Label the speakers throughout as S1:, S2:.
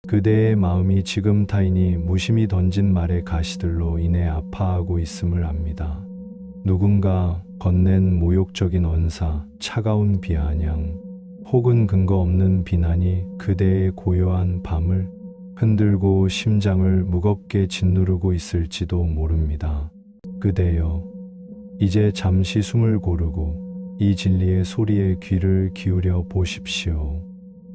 S1: 그대의 마음이 지금 타인이 무심히 던진 말의 가시들로 인해 아파하고 있음을 압니다. 누군가 건넨 모욕적인 언사, 차가운 비아냥, 혹은 근거 없는 비난이 그대의 고요한 밤을 흔들고 심장을 무겁게 짓누르고 있을지도 모릅니다. 그대여, 이제 잠시 숨을 고르고 이 진리의 소리에 귀를 기울여 보십시오.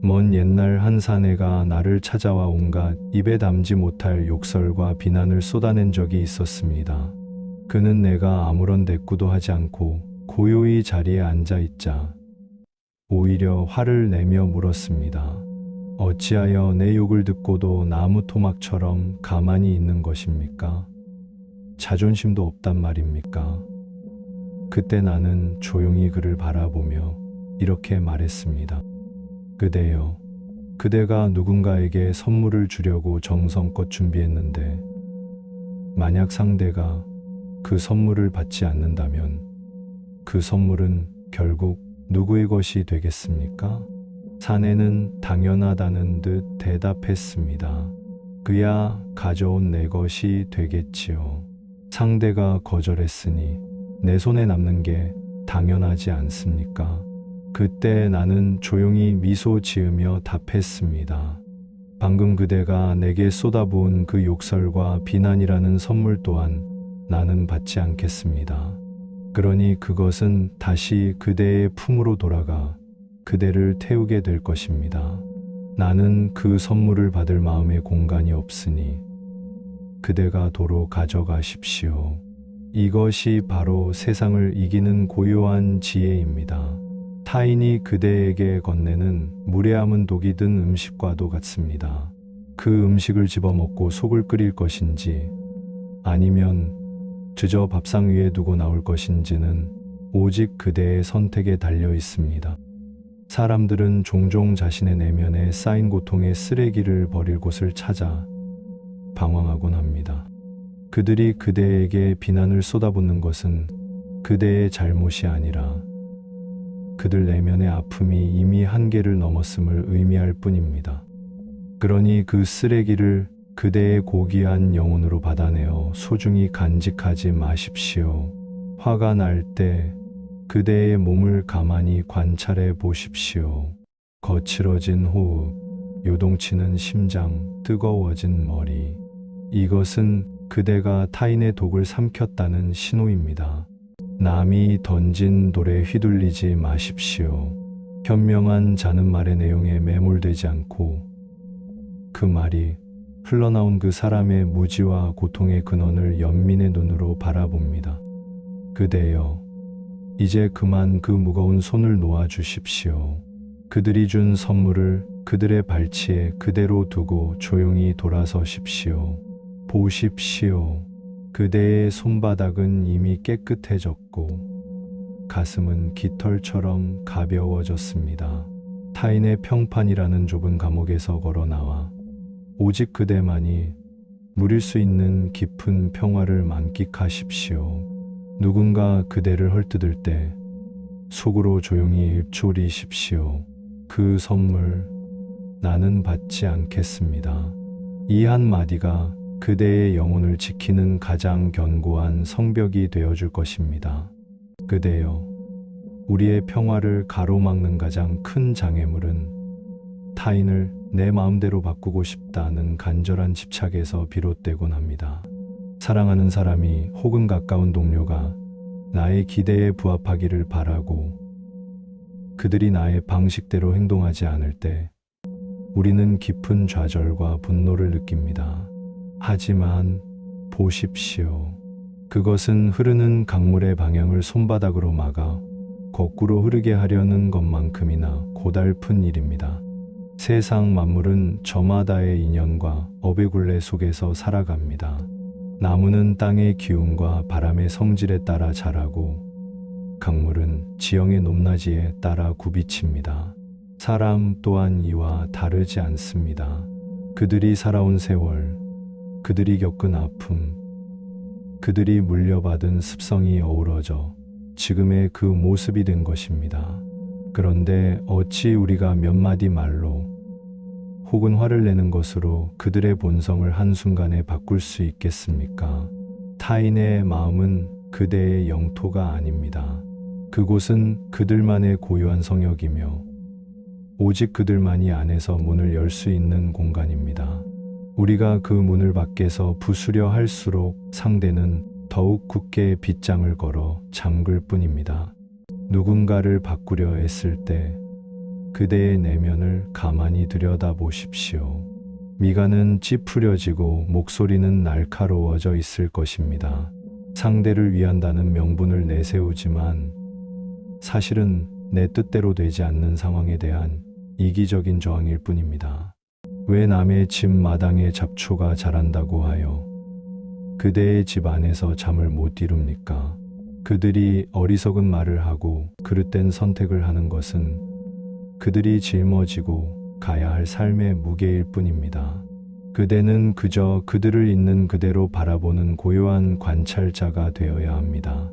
S1: 먼 옛날 한 사내가 나를 찾아와 온갖 입에 담지 못할 욕설과 비난을 쏟아낸 적이 있었습니다. 그는 내가 아무런 대꾸도 하지 않고 고요히 자리에 앉아 있자 오히려 화를 내며 물었습니다. 어찌하여 내 욕을 듣고도 나무 토막처럼 가만히 있는 것입니까? 자존심도 없단 말입니까? 그때 나는 조용히 그를 바라보며 이렇게 말했습니다. 그대여, 그대가 누군가에게 선물을 주려고 정성껏 준비했는데 만약 상대가 그 선물을 받지 않는다면 그 선물은 결국 누구의 것이 되겠습니까? 사내는 당연하다는 듯 대답했습니다. 그야 가져온 내 것이 되겠지요. 상대가 거절했으니 내 손에 남는 게 당연하지 않습니까? 그때 나는 조용히 미소 지으며 답했습니다. 방금 그대가 내게 쏟아부은 그 욕설과 비난이라는 선물 또한 나는 받지 않겠습니다. 그러니 그것은 다시 그대의 품으로 돌아가 그대를 태우게 될 것입니다. 나는 그 선물을 받을 마음의 공간이 없으니 그대가 도로 가져가십시오. 이것이 바로 세상을 이기는 고요한 지혜입니다. 타인이 그대에게 건네는 무례함은 독이 든 음식과도 같습니다. 그 음식을 집어먹고 속을 끓일 것인지 아니면 주저 밥상 위에 두고 나올 것인지는 오직 그대의 선택에 달려 있습니다. 사람들은 종종 자신의 내면에 쌓인 고통의 쓰레기를 버릴 곳을 찾아 방황하곤 합니다. 그들이 그대에게 비난을 쏟아붓는 것은 그대의 잘못이 아니라 그들 내면의 아픔이 이미 한계를 넘었음을 의미할 뿐입니다. 그러니 그 쓰레기를 그대의 고귀한 영혼으로 받아내어 소중히 간직하지 마십시오. 화가 날 때 그대의 몸을 가만히 관찰해 보십시오. 거칠어진 호흡, 요동치는 심장, 뜨거워진 머리. 이것은 그대가 타인의 독을 삼켰다는 신호입니다. 남이 던진 돌에 휘둘리지 마십시오. 현명한 자는 말의 내용에 매몰되지 않고 그 말이 흘러나온 그 사람의 무지와 고통의 근원을 연민의 눈으로 바라봅니다. 그대여, 이제 그만 그 무거운 손을 놓아주십시오. 그들이 준 선물을 그들의 발치에 그대로 두고 조용히 돌아서십시오. 보십시오. 그대의 손바닥은 이미 깨끗해졌고 가슴은 깃털처럼 가벼워졌습니다. 타인의 평판이라는 좁은 감옥에서 걸어 나와 오직 그대만이 누릴 수 있는 깊은 평화를 만끽하십시오. 누군가 그대를 헐뜯을 때 속으로 조용히 입조리십시오. 그 선물 나는 받지 않겠습니다. 이 한마디가 그대의 영혼을 지키는 가장 견고한 성벽이 되어줄 것입니다. 그대여, 우리의 평화를 가로막는 가장 큰 장애물은 타인을 내 마음대로 바꾸고 싶다는 간절한 집착에서 비롯되곤 합니다. 사랑하는 사람이 혹은 가까운 동료가 나의 기대에 부합하기를 바라고 그들이 나의 방식대로 행동하지 않을 때 우리는 깊은 좌절과 분노를 느낍니다. 하지만 보십시오. 그것은 흐르는 강물의 방향을 손바닥으로 막아 거꾸로 흐르게 하려는 것만큼이나 고달픈 일입니다. 세상 만물은 저마다의 인연과 업의 굴레 속에서 살아갑니다. 나무는 땅의 기운과 바람의 성질에 따라 자라고 강물은 지형의 높낮이에 따라 굽이칩니다. 사람 또한 이와 다르지 않습니다. 그들이 살아온 세월, 그들이 겪은 아픔, 그들이 물려받은 습성이 어우러져 지금의 그 모습이 된 것입니다. 그런데 어찌 우리가 몇 마디 말로 혹은 화를 내는 것으로 그들의 본성을 한순간에 바꿀 수 있겠습니까? 타인의 마음은 그대의 영토가 아닙니다. 그곳은 그들만의 고유한 성역이며 오직 그들만이 안에서 문을 열 수 있는 공간입니다. 우리가 그 문을 밖에서 부수려 할수록 상대는 더욱 굳게 빗장을 걸어 잠글 뿐입니다. 누군가를 바꾸려 애쓸 때 그대의 내면을 가만히 들여다보십시오. 미간은 찌푸려지고 목소리는 날카로워져 있을 것입니다. 상대를 위한다는 명분을 내세우지만 사실은 내 뜻대로 되지 않는 상황에 대한 이기적인 저항일 뿐입니다. 왜 남의 집 마당에 잡초가 자란다고 하여 그대의 집 안에서 잠을 못 이룹니까? 그들이 어리석은 말을 하고 그릇된 선택을 하는 것은 그들이 짊어지고 가야 할 삶의 무게일 뿐입니다. 그대는 그저 그들을 있는 그대로 바라보는 고요한 관찰자가 되어야 합니다.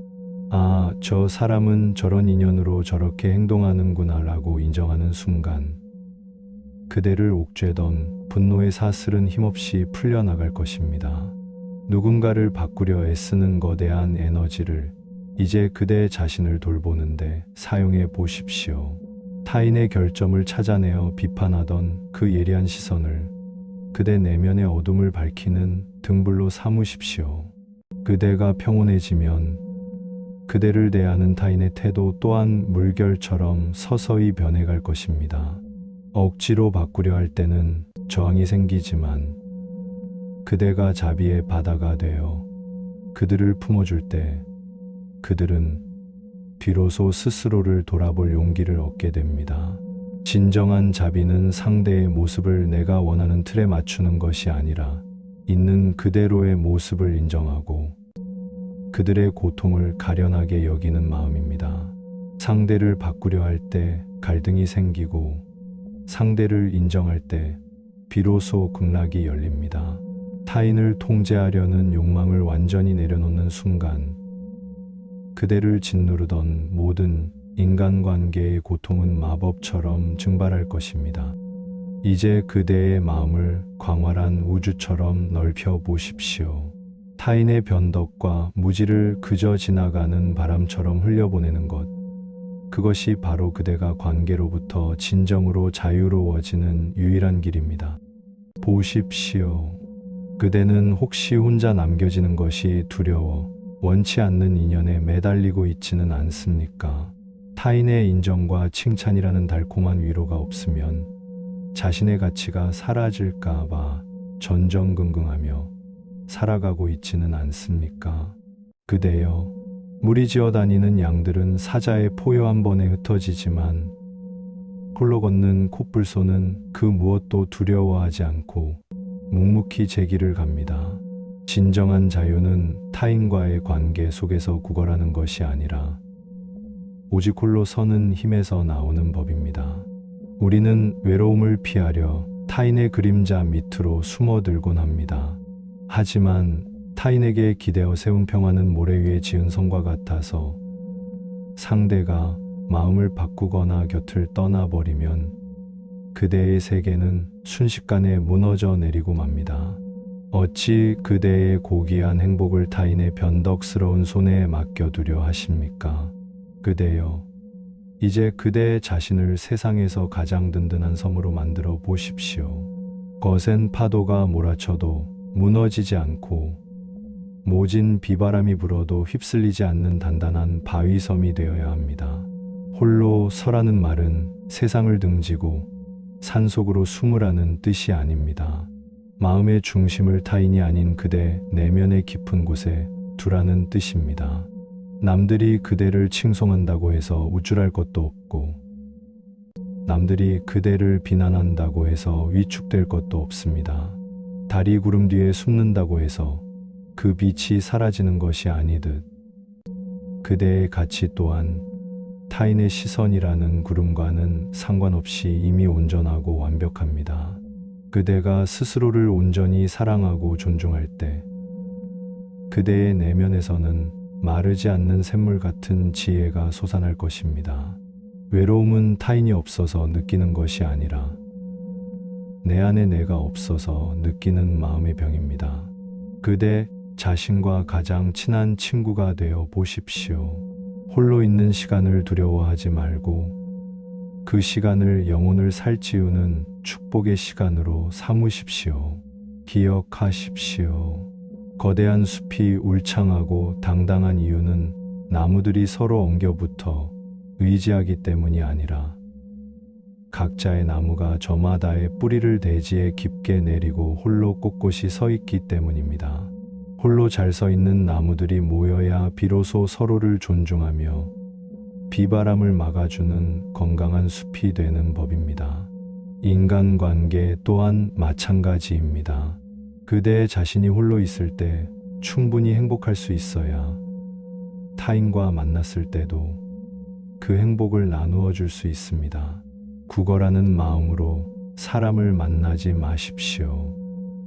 S1: 아, 저 사람은 저런 인연으로 저렇게 행동하는구나 라고 인정하는 순간 그대를 옥죄던 분노의 사슬은 힘없이 풀려나갈 것입니다. 누군가를 바꾸려 애쓰는 거대한 에너지를 이제 그대 자신을 돌보는데 사용해 보십시오. 타인의 결점을 찾아내어 비판하던 그 예리한 시선을 그대 내면의 어둠을 밝히는 등불로 삼으십시오. 그대가 평온해지면 그대를 대하는 타인의 태도 또한 물결처럼 서서히 변해갈 것입니다. 억지로 바꾸려 할 때는 저항이 생기지만 그대가 자비의 바다가 되어 그들을 품어줄 때 그들은 비로소 스스로를 돌아볼 용기를 얻게 됩니다. 진정한 자비는 상대의 모습을 내가 원하는 틀에 맞추는 것이 아니라 있는 그대로의 모습을 인정하고 그들의 고통을 가련하게 여기는 마음입니다. 상대를 바꾸려 할 때 갈등이 생기고 상대를 인정할 때 비로소 극락이 열립니다. 타인을 통제하려는 욕망을 완전히 내려놓는 순간 그대를 짓누르던 모든 인간관계의 고통은 마법처럼 증발할 것입니다. 이제 그대의 마음을 광활한 우주처럼 넓혀 보십시오. 타인의 변덕과 무지를 그저 지나가는 바람처럼 흘려보내는 것. 그것이 바로 그대가 관계로부터 진정으로 자유로워지는 유일한 길입니다. 보십시오. 그대는 혹시 혼자 남겨지는 것이 두려워 원치 않는 인연에 매달리고 있지는 않습니까? 타인의 인정과 칭찬이라는 달콤한 위로가 없으면 자신의 가치가 사라질까 봐 전전긍긍하며 살아가고 있지는 않습니까? 그대여, 무리지어 다니는 양들은 사자의 포효 한 번에 흩어지지만 홀로 걷는 코뿔소는 그 무엇도 두려워하지 않고 묵묵히 제 길을 갑니다. 진정한 자유는 타인과의 관계 속에서 구걸하는 것이 아니라 오직 홀로 서는 힘에서 나오는 법입니다. 우리는 외로움을 피하려 타인의 그림자 밑으로 숨어들곤 합니다. 하지만 타인에게 기대어 세운 평화는 모래 위에 지은 성과 같아서 상대가 마음을 바꾸거나 곁을 떠나버리면 그대의 세계는 순식간에 무너져 내리고 맙니다. 어찌 그대의 고귀한 행복을 타인의 변덕스러운 손에 맡겨두려 하십니까? 그대여, 이제 그대의 자신을 세상에서 가장 든든한 섬으로 만들어 보십시오. 거센 파도가 몰아쳐도 무너지지 않고 모진 비바람이 불어도 휩쓸리지 않는 단단한 바위섬이 되어야 합니다. 홀로 서라는 말은 세상을 등지고 산속으로 숨으라는 뜻이 아닙니다. 마음의 중심을 타인이 아닌 그대 내면의 깊은 곳에 두라는 뜻입니다. 남들이 그대를 칭송한다고 해서 우쭐할 것도 없고 남들이 그대를 비난한다고 해서 위축될 것도 없습니다. 달이 구름 뒤에 숨는다고 해서 그 빛이 사라지는 것이 아니듯 그대의 가치 또한 타인의 시선이라는 구름과는 상관없이 이미 온전하고 완벽합니다. 그대가 스스로를 온전히 사랑하고 존중할 때 그대의 내면에서는 마르지 않는 샘물 같은 지혜가 솟아날 것입니다. 외로움은 타인이 없어서 느끼는 것이 아니라 내 안에 내가 없어서 느끼는 마음의 병입니다. 그대 자신과 가장 친한 친구가 되어 보십시오. 홀로 있는 시간을 두려워하지 말고 그 시간을 영혼을 살찌우는 축복의 시간으로 삼으십시오. 기억하십시오. 거대한 숲이 울창하고 당당한 이유는 나무들이 서로 엉겨붙어 의지하기 때문이 아니라 각자의 나무가 저마다의 뿌리를 대지에 깊게 내리고 홀로 꼿꼿이 서 있기 때문입니다. 홀로 잘 서 있는 나무들이 모여야 비로소 서로를 존중하며 비바람을 막아주는 건강한 숲이 되는 법입니다. 인간관계 또한 마찬가지입니다. 그대 자신이 홀로 있을 때 충분히 행복할 수 있어야 타인과 만났을 때도 그 행복을 나누어 줄 수 있습니다. 구걸하는 마음으로 사람을 만나지 마십시오.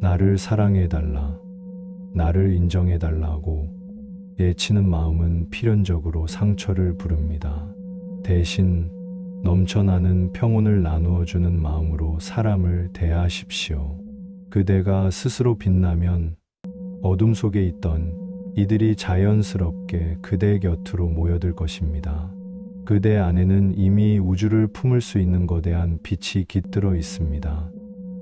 S1: 나를 사랑해달라, 나를 인정해달라고 예치는 마음은 필연적으로 상처를 부릅니다. 대신 넘쳐나는 평온을 나누어 주는 마음으로 사람을 대하십시오. 그대가 스스로 빛나면 어둠 속에 있던 이들이 자연스럽게 그대 곁으로 모여들 것입니다. 그대 안에는 이미 우주를 품을 수 있는 거대한 빛이 깃들어 있습니다.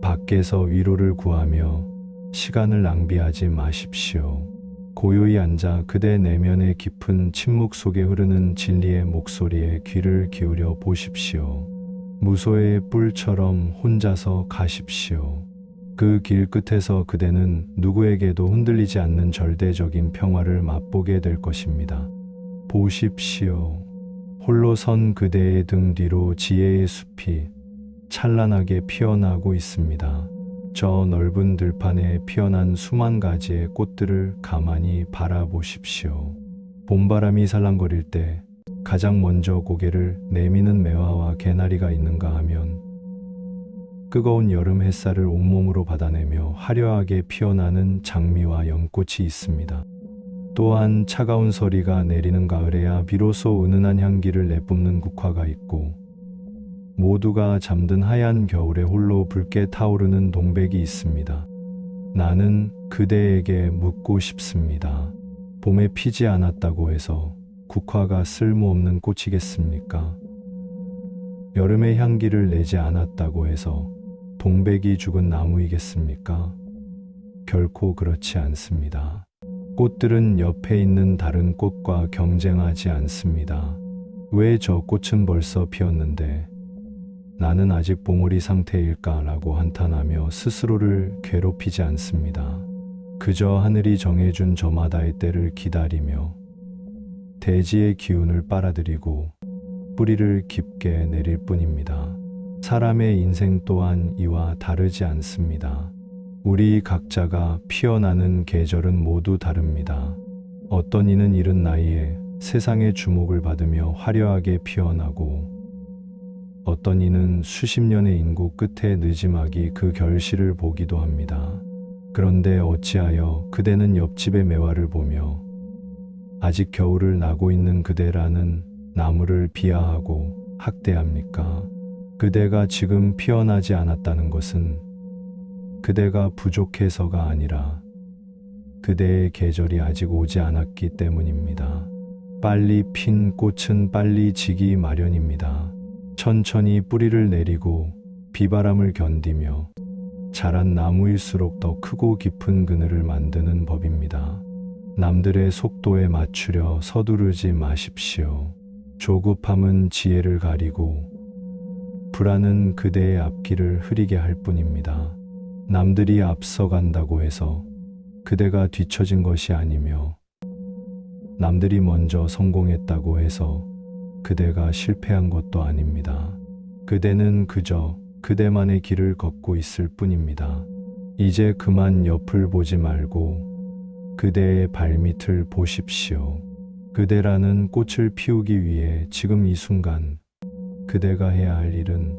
S1: 밖에서 위로를 구하며 시간을 낭비하지 마십시오. 고요히 앉아 그대 내면의 깊은 침묵 속에 흐르는 진리의 목소리에 귀를 기울여 보십시오. 무소의 뿔처럼 혼자서 가십시오. 그 길 끝에서 그대는 누구에게도 흔들리지 않는 절대적인 평화를 맛보게 될 것입니다. 보십시오. 홀로 선 그대의 등 뒤로 지혜의 숲이 찬란하게 피어나고 있습니다. 저 넓은 들판에 피어난 수만 가지의 꽃들을 가만히 바라보십시오. 봄바람이 살랑거릴 때 가장 먼저 고개를 내미는 매화와 개나리가 있는가 하면 뜨거운 여름 햇살을 온몸으로 받아내며 화려하게 피어나는 장미와 연꽃이 있습니다. 또한 차가운 서리가 내리는 가을에야 비로소 은은한 향기를 내뿜는 국화가 있고 모두가 잠든 하얀 겨울에 홀로 붉게 타오르는 동백이 있습니다. 나는 그대에게 묻고 싶습니다. 봄에 피지 않았다고 해서 국화가 쓸모없는 꽃이겠습니까? 여름의 향기를 내지 않았다고 해서 동백이 죽은 나무이겠습니까? 결코 그렇지 않습니다. 꽃들은 옆에 있는 다른 꽃과 경쟁하지 않습니다. 왜 저 꽃은 벌써 피었는데 나는 아직 봉우리 상태일까라고 한탄하며 스스로를 괴롭히지 않습니다. 그저 하늘이 정해준 저마다의 때를 기다리며 대지의 기운을 빨아들이고 뿌리를 깊게 내릴 뿐입니다. 사람의 인생 또한 이와 다르지 않습니다. 우리 각자가 피어나는 계절은 모두 다릅니다. 어떤 이는 이른 나이에 세상의 주목을 받으며 화려하게 피어나고 어떤 이는 수십 년의 인고 끝에 느지막이 그 결실을 보기도 합니다. 그런데 어찌하여 그대는 옆집의 매화를 보며 아직 겨울을 나고 있는 그대라는 나무를 비하하고 학대합니까? 그대가 지금 피어나지 않았다는 것은 그대가 부족해서가 아니라 그대의 계절이 아직 오지 않았기 때문입니다. 빨리 핀 꽃은 빨리 지기 마련입니다. 천천히 뿌리를 내리고 비바람을 견디며 자란 나무일수록 더 크고 깊은 그늘을 만드는 법입니다. 남들의 속도에 맞추려 서두르지 마십시오. 조급함은 지혜를 가리고 불안은 그대의 앞길을 흐리게 할 뿐입니다. 남들이 앞서간다고 해서 그대가 뒤처진 것이 아니며 남들이 먼저 성공했다고 해서 그대가 실패한 것도 아닙니다. 그대는 그저 그대만의 길을 걷고 있을 뿐입니다. 이제 그만 옆을 보지 말고 그대의 발밑을 보십시오. 그대라는 꽃을 피우기 위해 지금 이 순간 그대가 해야 할 일은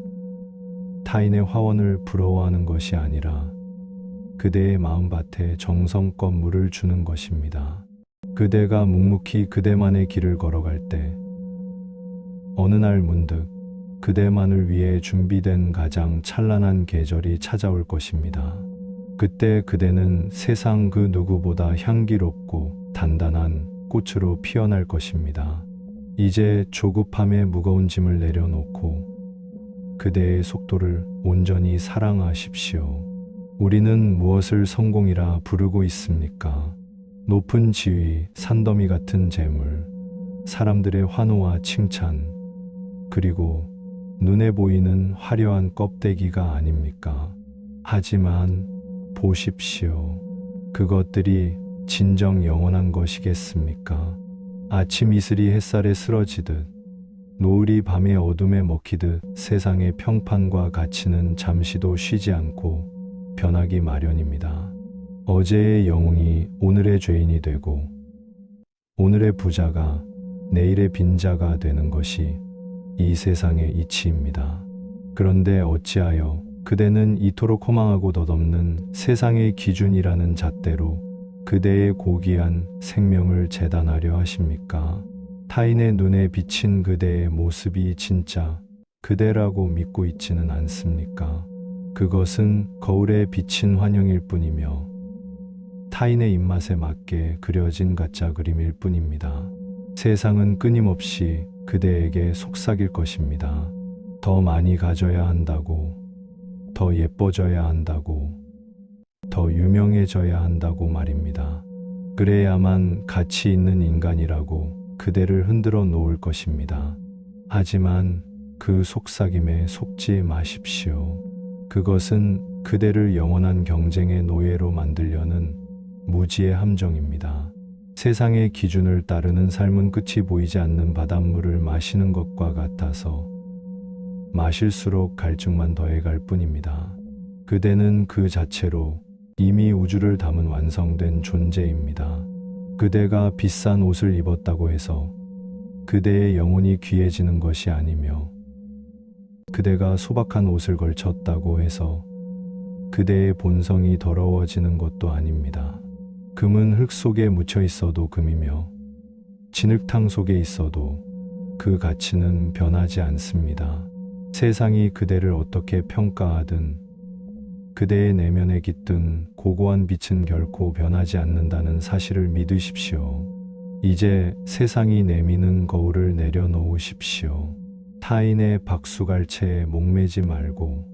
S1: 타인의 화원을 부러워하는 것이 아니라 그대의 마음밭에 정성껏 물을 주는 것입니다. 그대가 묵묵히 그대만의 길을 걸어갈 때 어느 날 문득 그대만을 위해 준비된 가장 찬란한 계절이 찾아올 것입니다. 그때 그대는 세상 그 누구보다 향기롭고 단단한 꽃으로 피어날 것입니다. 이제 조급함의 무거운 짐을 내려놓고 그대의 속도를 온전히 사랑하십시오. 우리는 무엇을 성공이라 부르고 있습니까? 높은 지위, 산더미 같은 재물, 사람들의 환호와 칭찬, 그리고 눈에 보이는 화려한 껍데기가 아닙니까? 하지만 보십시오. 그것들이 진정 영원한 것이겠습니까? 아침 이슬이 햇살에 쓰러지듯, 노을이 밤의 어둠에 먹히듯 세상의 평판과 가치는 잠시도 쉬지 않고 변하기 마련입니다. 어제의 영웅이 오늘의 죄인이 되고, 오늘의 부자가 내일의 빈자가 되는 것이 이 세상의 이치입니다. 그런데 어찌하여 그대는 이토록 허망하고 덧없는 세상의 기준이라는 잣대로 그대의 고귀한 생명을 재단하려 하십니까? 타인의 눈에 비친 그대의 모습이 진짜 그대라고 믿고 있지는 않습니까? 그것은 거울에 비친 환영일 뿐이며 타인의 입맛에 맞게 그려진 가짜 그림일 뿐입니다. 세상은 끊임없이 그대에게 속삭일 것입니다. 더 많이 가져야 한다고, 더 예뻐져야 한다고, 더 유명해져야 한다고 말입니다. 그래야만 가치 있는 인간이라고 그대를 흔들어 놓을 것입니다. 하지만 그 속삭임에 속지 마십시오. 그것은 그대를 영원한 경쟁의 노예로 만들려는 무지의 함정입니다. 세상의 기준을 따르는 삶은 끝이 보이지 않는 바닷물을 마시는 것과 같아서 마실수록 갈증만 더해갈 뿐입니다. 그대는 그 자체로 이미 우주를 담은 완성된 존재입니다. 그대가 비싼 옷을 입었다고 해서 그대의 영혼이 귀해지는 것이 아니며, 그대가 소박한 옷을 걸쳤다고 해서 그대의 본성이 더러워지는 것도 아닙니다. 금은 흙 속에 묻혀 있어도 금이며 진흙탕 속에 있어도 그 가치는 변하지 않습니다. 세상이 그대를 어떻게 평가하든 그대의 내면에 깃든 고고한 빛은 결코 변하지 않는다는 사실을 믿으십시오. 이제 세상이 내미는 거울을 내려놓으십시오. 타인의 박수갈채에 목매지 말고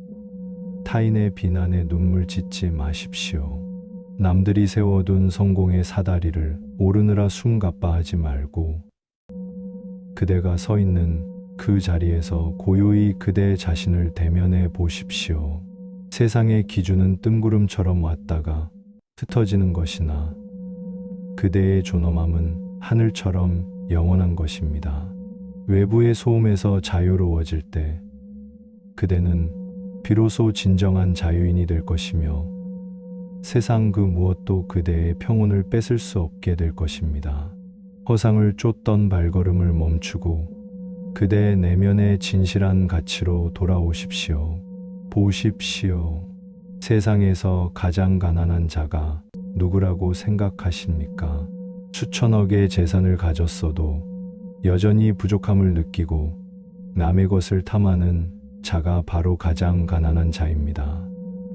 S1: 타인의 비난에 눈물 짓지 마십시오. 남들이 세워둔 성공의 사다리를 오르느라 숨가빠하지 말고 그대가 서 있는 그 자리에서 고요히 그대 자신을 대면해 보십시오. 세상의 기준은 뜬구름처럼 왔다가 흩어지는 것이나 그대의 존엄함은 하늘처럼 영원한 것입니다. 외부의 소음에서 자유로워질 때 그대는 비로소 진정한 자유인이 될 것이며 세상 그 무엇도 그대의 평온을 뺏을 수 없게 될 것입니다. 허상을 쫓던 발걸음을 멈추고 그대의 내면의 진실한 가치로 돌아오십시오. 보십시오. 세상에서 가장 가난한 자가 누구라고 생각하십니까? 수천억의 재산을 가졌어도 여전히 부족함을 느끼고 남의 것을 탐하는 자가 바로 가장 가난한 자입니다.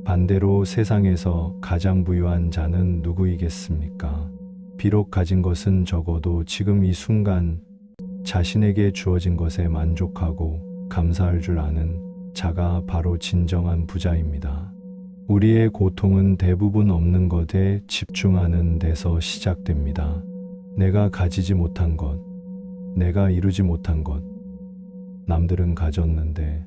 S1: 반대로 세상에서 가장 부유한 자는 누구이겠습니까? 비록 가진 것은 적어도 지금 이 순간 자신에게 주어진 것에 만족하고 감사할 줄 아는 자가 바로 진정한 부자입니다. 우리의 고통은 대부분 없는 것에 집중하는 데서 시작됩니다. 내가 가지지 못한 것, 내가 이루지 못한 것, 남들은 가졌는데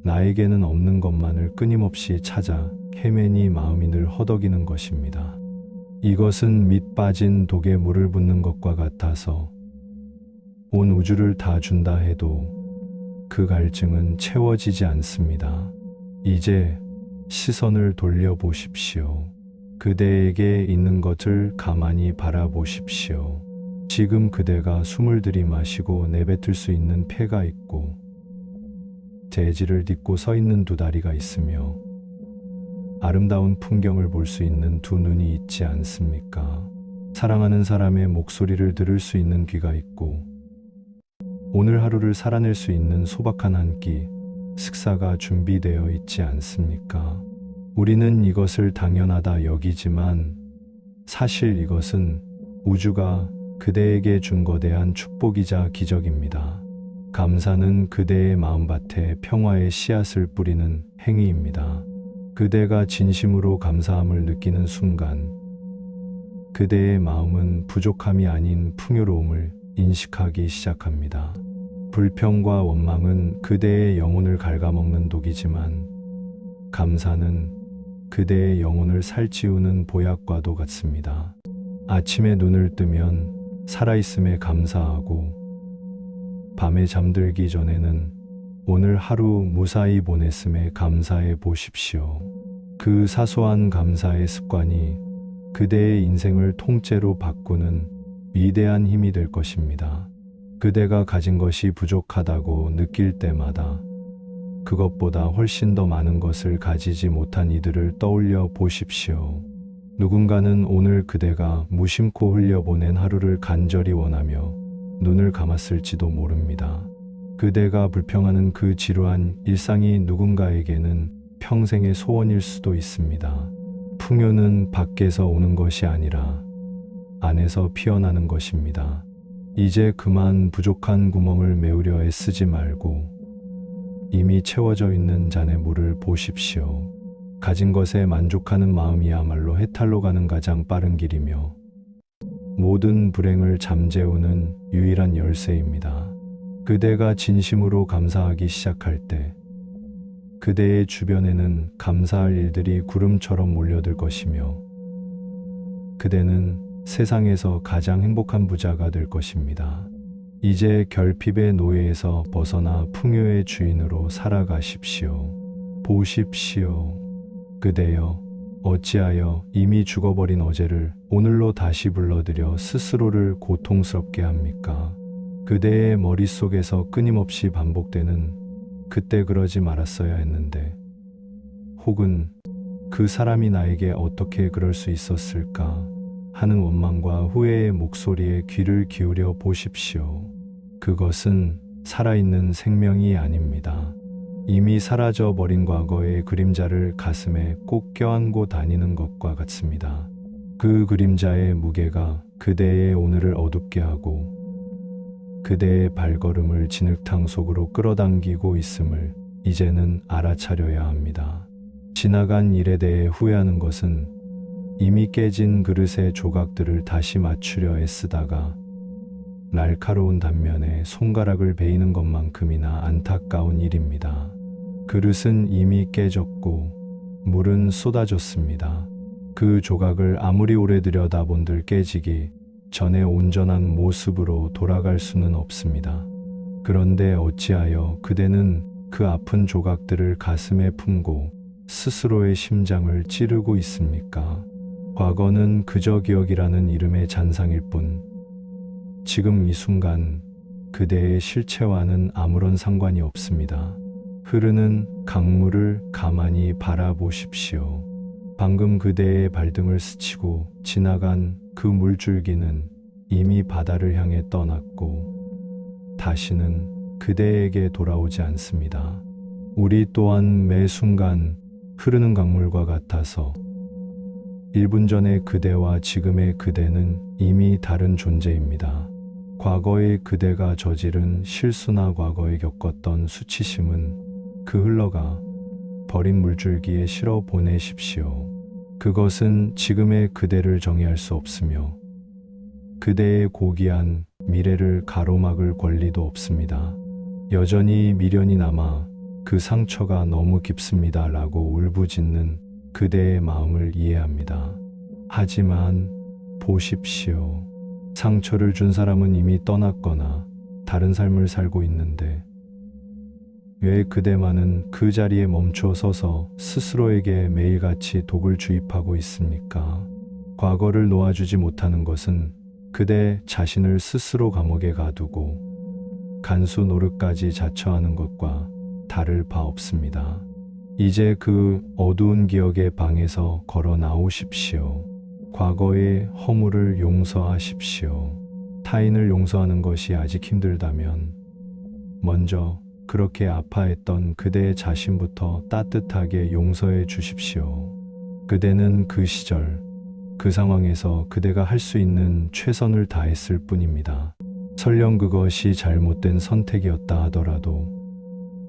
S1: 나에게는 없는 것만을 끊임없이 찾아 헤매니 마음이 늘 허덕이는 것입니다. 이것은 밑 빠진 독에 물을 붓는 것과 같아서 온 우주를 다 준다 해도 그 갈증은 채워지지 않습니다. 이제 시선을 돌려보십시오. 그대에게 있는 것을 가만히 바라보십시오. 지금 그대가 숨을 들이마시고 내뱉을 수 있는 폐가 있고 재질을 딛고 서 있는 두 다리가 있으며 아름다운 풍경을 볼 수 있는 두 눈이 있지 않습니까? 사랑하는 사람의 목소리를 들을 수 있는 귀가 있고 오늘 하루를 살아낼 수 있는 소박한 한 끼, 식사가 준비되어 있지 않습니까? 우리는 이것을 당연하다 여기지만 사실 이것은 우주가 그대에게 준 거대한 축복이자 기적입니다. 감사는 그대의 마음밭에 평화의 씨앗을 뿌리는 행위입니다. 그대가 진심으로 감사함을 느끼는 순간 그대의 마음은 부족함이 아닌 풍요로움을 인식하기 시작합니다. 불평과 원망은 그대의 영혼을 갉아먹는 독이지만 감사는 그대의 영혼을 살찌우는 보약과도 같습니다. 아침에 눈을 뜨면 살아있음에 감사하고 밤에 잠들기 전에는 오늘 하루 무사히 보냈음에 감사해 보십시오. 그 사소한 감사의 습관이 그대의 인생을 통째로 바꾸는 위대한 힘이 될 것입니다. 그대가 가진 것이 부족하다고 느낄 때마다 그것보다 훨씬 더 많은 것을 가지지 못한 이들을 떠올려 보십시오. 누군가는 오늘 그대가 무심코 흘려보낸 하루를 간절히 원하며 눈을 감았을지도 모릅니다. 그대가 불평하는 그 지루한 일상이 누군가에게는 평생의 소원일 수도 있습니다. 풍요는 밖에서 오는 것이 아니라 안에서 피어나는 것입니다. 이제 그만 부족한 구멍을 메우려 애쓰지 말고 이미 채워져 있는 잔의 물을 보십시오. 가진 것에 만족하는 마음이야말로 해탈로 가는 가장 빠른 길이며 모든 불행을 잠재우는 유일한 열쇠입니다. 그대가 진심으로 감사하기 시작할 때 그대의 주변에는 감사할 일들이 구름처럼 몰려들 것이며 그대는 세상에서 가장 행복한 부자가 될 것입니다. 이제 결핍의 노예에서 벗어나 풍요의 주인으로 살아가십시오. 보십시오. 그대여, 어찌하여 이미 죽어버린 어제를 오늘로 다시 불러들여 스스로를 고통스럽게 합니까? 그대의 머릿속에서 끊임없이 반복되는 그때 그러지 말았어야 했는데, 혹은 그 사람이 나에게 어떻게 그럴 수 있었을까 하는 원망과 후회의 목소리에 귀를 기울여 보십시오. 그것은 살아있는 생명이 아닙니다. 이미 사라져 버린 과거의 그림자를 가슴에 꼭 껴안고 다니는 것과 같습니다. 그 그림자의 무게가 그대의 오늘을 어둡게 하고 그대의 발걸음을 진흙탕 속으로 끌어당기고 있음을 이제는 알아차려야 합니다. 지나간 일에 대해 후회하는 것은 이미 깨진 그릇의 조각들을 다시 맞추려 애쓰다가 날카로운 단면에 손가락을 베이는 것만큼이나 안타까운 일입니다. 그릇은 이미 깨졌고 물은 쏟아졌습니다. 그 조각을 아무리 오래 들여다본들 깨지기 전에 온전한 모습으로 돌아갈 수는 없습니다. 그런데 어찌하여 그대는 그 아픈 조각들을 가슴에 품고 스스로의 심장을 찌르고 있습니까? 과거는 그저 기억이라는 이름의 잔상일 뿐, 지금 이 순간 그대의 실체와는 아무런 상관이 없습니다. 흐르는 강물을 가만히 바라보십시오. 방금 그대의 발등을 스치고 지나간 그 물줄기는 이미 바다를 향해 떠났고 다시는 그대에게 돌아오지 않습니다. 우리 또한 매 순간 흐르는 강물과 같아서 1분 전의 그대와 지금의 그대는 이미 다른 존재입니다. 과거의 그대가 저지른 실수나 과거에 겪었던 수치심은 그 흘러가 버린 물줄기에 실어 보내십시오. 그것은 지금의 그대를 정의할 수 없으며 그대의 고귀한 미래를 가로막을 권리도 없습니다. 여전히 미련이 남아 그 상처가 너무 깊습니다 라고 울부짖는 그대의 마음을 이해합니다. 하지만 보십시오. 상처를 준 사람은 이미 떠났거나 다른 삶을 살고 있는데 왜 그대만은 그 자리에 멈춰 서서 스스로에게 매일같이 독을 주입하고 있습니까? 과거를 놓아주지 못하는 것은 그대 자신을 스스로 감옥에 가두고 간수 노릇까지 자처하는 것과 다를 바 없습니다. 이제 그 어두운 기억의 방에서 걸어 나오십시오. 과거의 허물을 용서하십시오. 타인을 용서하는 것이 아직 힘들다면 먼저 그렇게 아파했던 그대의 자신부터 따뜻하게 용서해 주십시오. 그대는 그 시절, 그 상황에서 그대가 할 수 있는 최선을 다했을 뿐입니다. 설령 그것이 잘못된 선택이었다 하더라도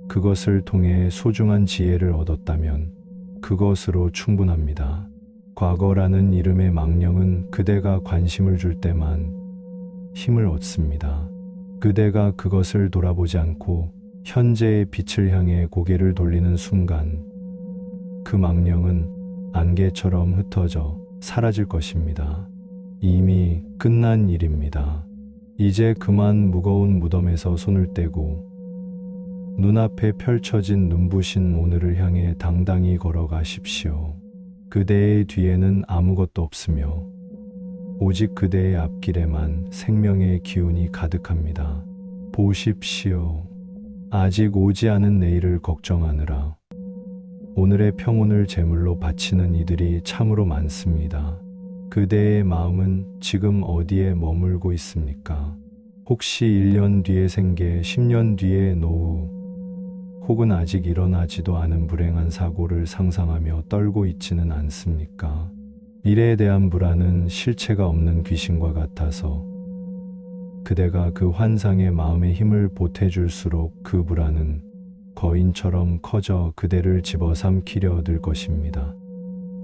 S1: 그것을 통해 소중한 지혜를 얻었다면 그것으로 충분합니다. 과거라는 이름의 망령은 그대가 관심을 줄 때만 힘을 얻습니다. 그대가 그것을 돌아보지 않고 현재의 빛을 향해 고개를 돌리는 순간 그 망령은 안개처럼 흩어져 사라질 것입니다. 이미 끝난 일입니다. 이제 그만 무거운 무덤에서 손을 떼고 눈앞에 펼쳐진 눈부신 오늘을 향해 당당히 걸어가십시오. 그대의 뒤에는 아무것도 없으며 오직 그대의 앞길에만 생명의 기운이 가득합니다. 보십시오. 아직 오지 않은 내일을 걱정하느라 오늘의 평온을 제물로 바치는 이들이 참으로 많습니다. 그대의 마음은 지금 어디에 머물고 있습니까? 혹시 1년 뒤의 생계, 10년 뒤의 노후, 혹은 아직 일어나지도 않은 불행한 사고를 상상하며 떨고 있지는 않습니까? 미래에 대한 불안은 실체가 없는 귀신과 같아서 그대가 그 환상에 마음의 힘을 보태줄수록 그 불안은 거인처럼 커져 그대를 집어삼키려 들 것입니다.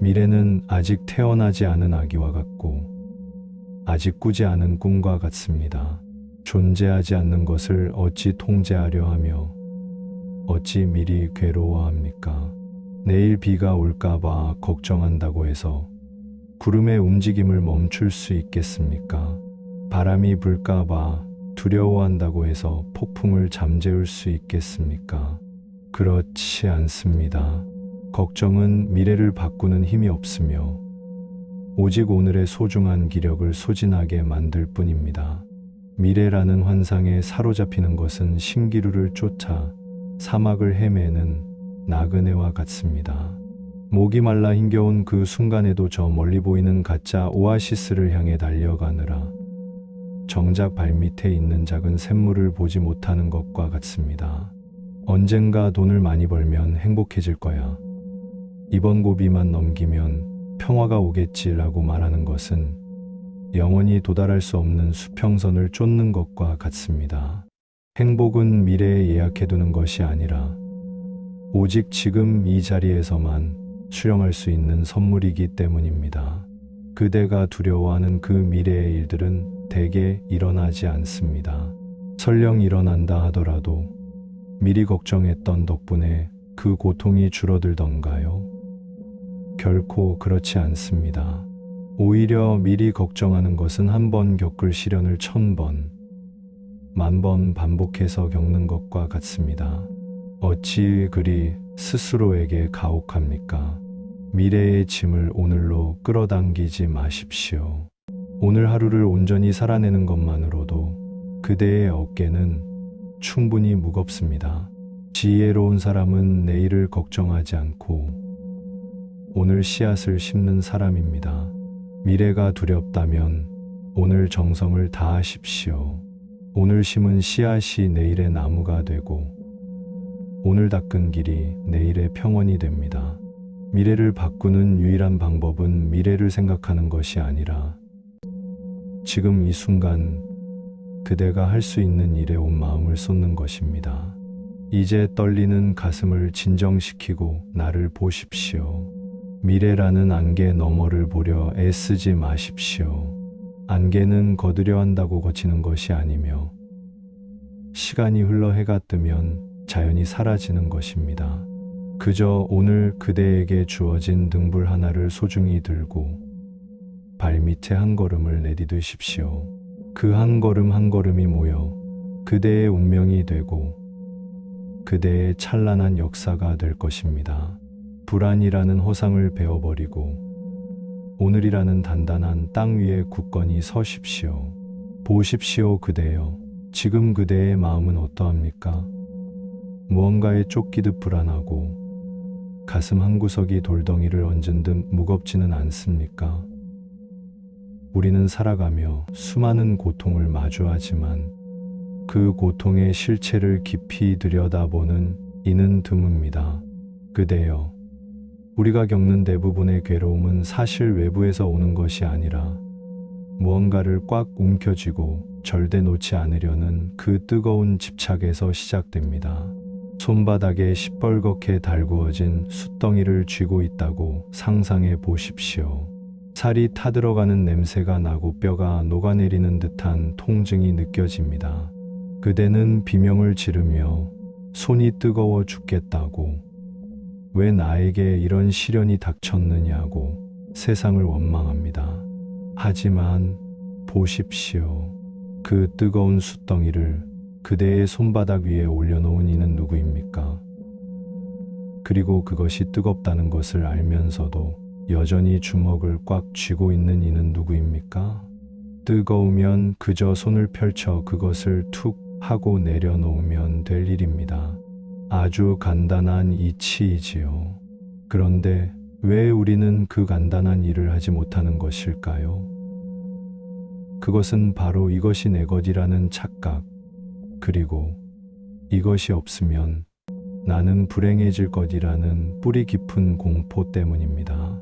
S1: 미래는 아직 태어나지 않은 아기와 같고 아직 꾸지 않은 꿈과 같습니다. 존재하지 않는 것을 어찌 통제하려 하며 어찌 미리 괴로워합니까? 내일 비가 올까봐 걱정한다고 해서 구름의 움직임을 멈출 수 있겠습니까? 바람이 불까봐 두려워한다고 해서 폭풍을 잠재울 수 있겠습니까? 그렇지 않습니다. 걱정은 미래를 바꾸는 힘이 없으며 오직 오늘의 소중한 기력을 소진하게 만들 뿐입니다. 미래라는 환상에 사로잡히는 것은 신기루를 쫓아 사막을 헤매는 나그네와 같습니다. 목이 말라 힘겨운 그 순간에도 저 멀리 보이는 가짜 오아시스를 향해 달려가느라 정작 발밑에 있는 작은 샘물을 보지 못하는 것과 같습니다. 언젠가 돈을 많이 벌면 행복해질 거야. 이번 고비만 넘기면 평화가 오겠지라고 말하는 것은 영원히 도달할 수 없는 수평선을 쫓는 것과 같습니다. 행복은 미래에 예약해두는 것이 아니라 오직 지금 이 자리에서만 수령할 수 있는 선물이기 때문입니다. 그대가 두려워하는 그 미래의 일들은 대개 일어나지 않습니다. 설령 일어난다 하더라도 미리 걱정했던 덕분에 그 고통이 줄어들던가요? 결코 그렇지 않습니다. 오히려 미리 걱정하는 것은 한 번 겪을 시련을 1000번, 10,000번 반복해서 겪는 것과 같습니다. 어찌 그리 스스로에게 가혹합니까? 미래의 짐을 오늘로 끌어당기지 마십시오. 오늘 하루를 온전히 살아내는 것만으로도 그대의 어깨는 충분히 무겁습니다. 지혜로운 사람은 내일을 걱정하지 않고 오늘 씨앗을 심는 사람입니다. 미래가 두렵다면 오늘 정성을 다하십시오. 오늘 심은 씨앗이 내일의 나무가 되고 오늘 닦은 길이 내일의 평원이 됩니다. 미래를 바꾸는 유일한 방법은 미래를 생각하는 것이 아니라 지금 이 순간 그대가 할 수 있는 일에 온 마음을 쏟는 것입니다. 이제 떨리는 가슴을 진정시키고 나를 보십시오. 미래라는 안개 너머를 보려 애쓰지 마십시오. 안개는 거두려 한다고 거치는 것이 아니며 시간이 흘러 해가 뜨면 자연히 사라지는 것입니다. 그저 오늘 그대에게 주어진 등불 하나를 소중히 들고 발밑에 한 걸음을 내디디십시오. 그 한 걸음 한 걸음이 모여 그대의 운명이 되고 그대의 찬란한 역사가 될 것입니다. 불안이라는 허상을 베어버리고 오늘이라는 단단한 땅 위에 굳건히 서십시오. 보십시오 그대여. 지금 그대의 마음은 어떠합니까? 무언가에 쫓기듯 불안하고 가슴 한구석이 돌덩이를 얹은 듯 무겁지는 않습니까? 우리는 살아가며 수많은 고통을 마주하지만 그 고통의 실체를 깊이 들여다보는 이는 드뭅니다. 그대여, 우리가 겪는 대부분의 괴로움은 사실 외부에서 오는 것이 아니라 무언가를 꽉 움켜쥐고 절대 놓지 않으려는 그 뜨거운 집착에서 시작됩니다. 손바닥에 시뻘겋게 달구어진 숯덩이를 쥐고 있다고 상상해 보십시오. 살이 타들어가는 냄새가 나고 뼈가 녹아내리는 듯한 통증이 느껴집니다. 그대는 비명을 지르며 손이 뜨거워 죽겠다고, 왜 나에게 이런 시련이 닥쳤느냐고 세상을 원망합니다. 하지만 보십시오. 그 뜨거운 숯덩이를 그대의 손바닥 위에 올려놓은 이는 누구입니까? 그리고 그것이 뜨겁다는 것을 알면서도 여전히 주먹을 꽉 쥐고 있는 이는 누구입니까? 뜨거우면 그저 손을 펼쳐 그것을 툭 하고 내려놓으면 될 일입니다. 아주 간단한 이치이지요. 그런데 왜 우리는 그 간단한 일을 하지 못하는 것일까요? 그것은 바로 이것이 내 것이라는 착각, 그리고 이것이 없으면 나는 불행해질 것이라는 뿌리 깊은 공포 때문입니다.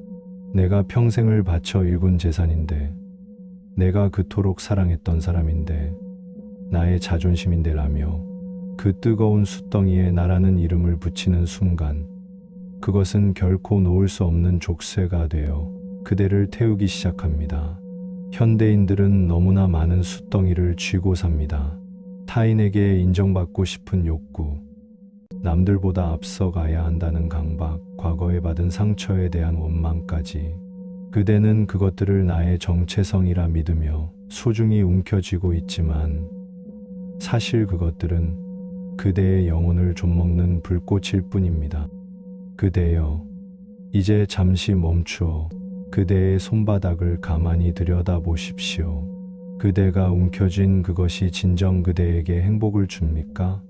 S1: 내가 평생을 바쳐 일군 재산인데, 내가 그토록 사랑했던 사람인데, 나의 자존심인데 라며 그 뜨거운 숯덩이에 나라는 이름을 붙이는 순간, 그것은 결코 놓을 수 없는 족쇄가 되어 그대를 태우기 시작합니다. 현대인들은 너무나 많은 숯덩이를 쥐고 삽니다. 타인에게 인정받고 싶은 욕구, 남들보다 앞서가야 한다는 강박, 과거에 받은 상처에 대한 원망까지. 그대는 그것들을 나의 정체성이라 믿으며 소중히 움켜쥐고 있지만 사실 그것들은 그대의 영혼을 좀먹는 불꽃일 뿐입니다. 그대여, 이제 잠시 멈추어 그대의 손바닥을 가만히 들여다보십시오. 그대가 움켜쥔 그것이 진정 그대에게 행복을 줍니까?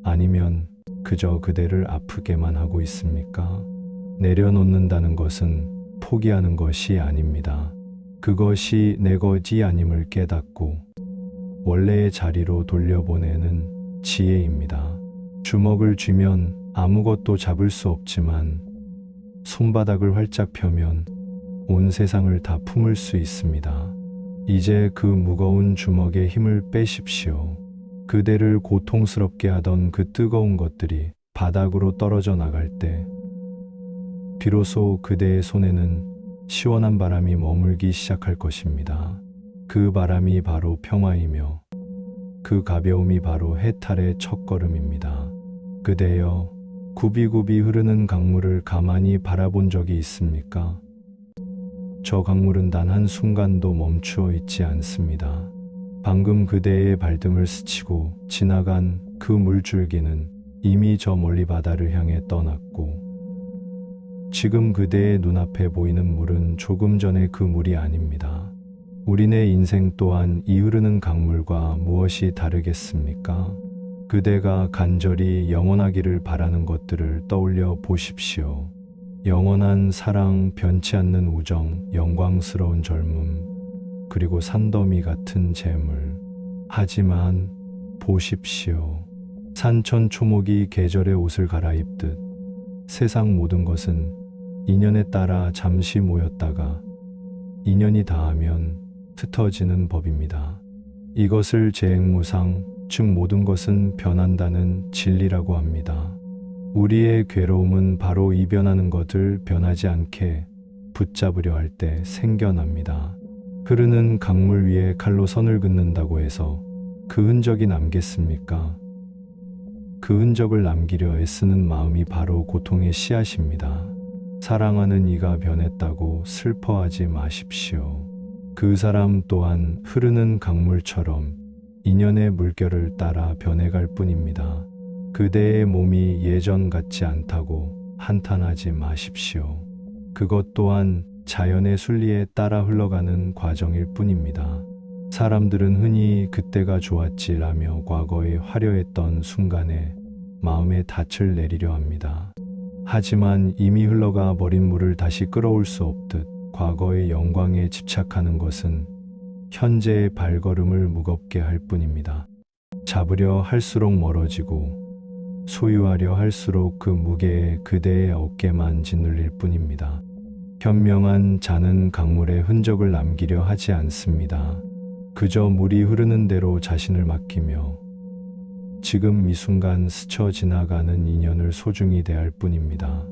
S1: 아니면 그저 그대를 아프게만 하고 있습니까? 내려놓는다는 것은 포기하는 것이 아닙니다. 그것이 내 것이 아님을 깨닫고 원래의 자리로 돌려보내는 지혜입니다. 주먹을 쥐면 아무것도 잡을 수 없지만 손바닥을 활짝 펴면 온 세상을 다 품을 수 있습니다. 이제 그 무거운 주먹에 힘을 빼십시오. 그대를 고통스럽게 하던 그 뜨거운 것들이 바닥으로 떨어져 나갈 때 비로소 그대의 손에는 시원한 바람이 머물기 시작할 것입니다. 그 바람이 바로 평화이며 그 가벼움이 바로 해탈의 첫걸음입니다. 그대여, 굽이굽이 흐르는 강물을 가만히 바라본 적이 있습니까? 저 강물은 단 한순간도 멈추어 있지 않습니다. 방금 그대의 발등을 스치고 지나간 그 물줄기는 이미 저 멀리 바다를 향해 떠났고, 지금 그대의 눈앞에 보이는 물은 조금 전에 그 물이 아닙니다. 우리네 인생 또한 이 흐르는 강물과 무엇이 다르겠습니까? 그대가 간절히 영원하기를 바라는 것들을 떠올려 보십시오. 영원한 사랑, 변치 않는 우정, 영광스러운 젊음, 그리고 산더미 같은 재물. 하지만 보십시오. 산천초목이 계절의 옷을 갈아입듯 세상 모든 것은 인연에 따라 잠시 모였다가 인연이 닿으면 흩어지는 법입니다. 이것을 재행무상, 즉 모든 것은 변한다는 진리라고 합니다. 우리의 괴로움은 바로 이 변하는 것을 변하지 않게 붙잡으려 할 때 생겨납니다. 흐르는 강물 위에 칼로 선을 긋는다고 해서 그 흔적이 남겠습니까? 그 흔적을 남기려 애쓰는 마음이 바로 고통의 씨앗입니다. 사랑하는 이가 변했다고 슬퍼하지 마십시오. 그 사람 또한 흐르는 강물처럼 인연의 물결을 따라 변해갈 뿐입니다. 그대의 몸이 예전 같지 않다고 한탄하지 마십시오. 그것 또한 자연의 순리에 따라 흘러가는 과정일 뿐입니다. 사람들은 흔히 그때가 좋았지라며 과거에 화려했던 순간에 마음에 닻을 내리려 합니다. 하지만 이미 흘러가 버린 물을 다시 끌어올 수 없듯 과거의 영광에 집착하는 것은 현재의 발걸음을 무겁게 할 뿐입니다. 잡으려 할수록 멀어지고 소유하려 할수록 그 무게에 그대의 어깨만 짓눌릴 뿐입니다. 현명한 자는 강물에 흔적을 남기려 하지 않습니다. 그저 물이 흐르는 대로 자신을 맡기며 지금 이 순간 스쳐 지나가는 인연을 소중히 대할 뿐입니다.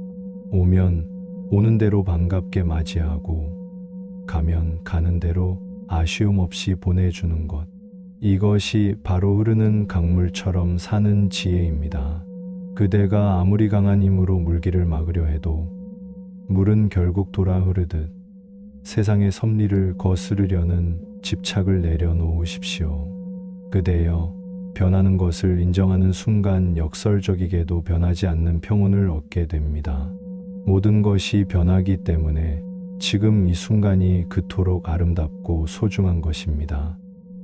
S1: 오면 오는 대로 반갑게 맞이하고 가면 가는 대로 아쉬움 없이 보내주는 것. 이것이 바로 흐르는 강물처럼 사는 지혜입니다. 그대가 아무리 강한 힘으로 물길을 막으려 해도 물은 결국 돌아 흐르듯 세상의 섭리를 거스르려는 집착을 내려놓으십시오. 그대여, 변하는 것을 인정하는 순간 역설적이게도 변하지 않는 평온을 얻게 됩니다. 모든 것이 변하기 때문에 지금 이 순간이 그토록 아름답고 소중한 것입니다.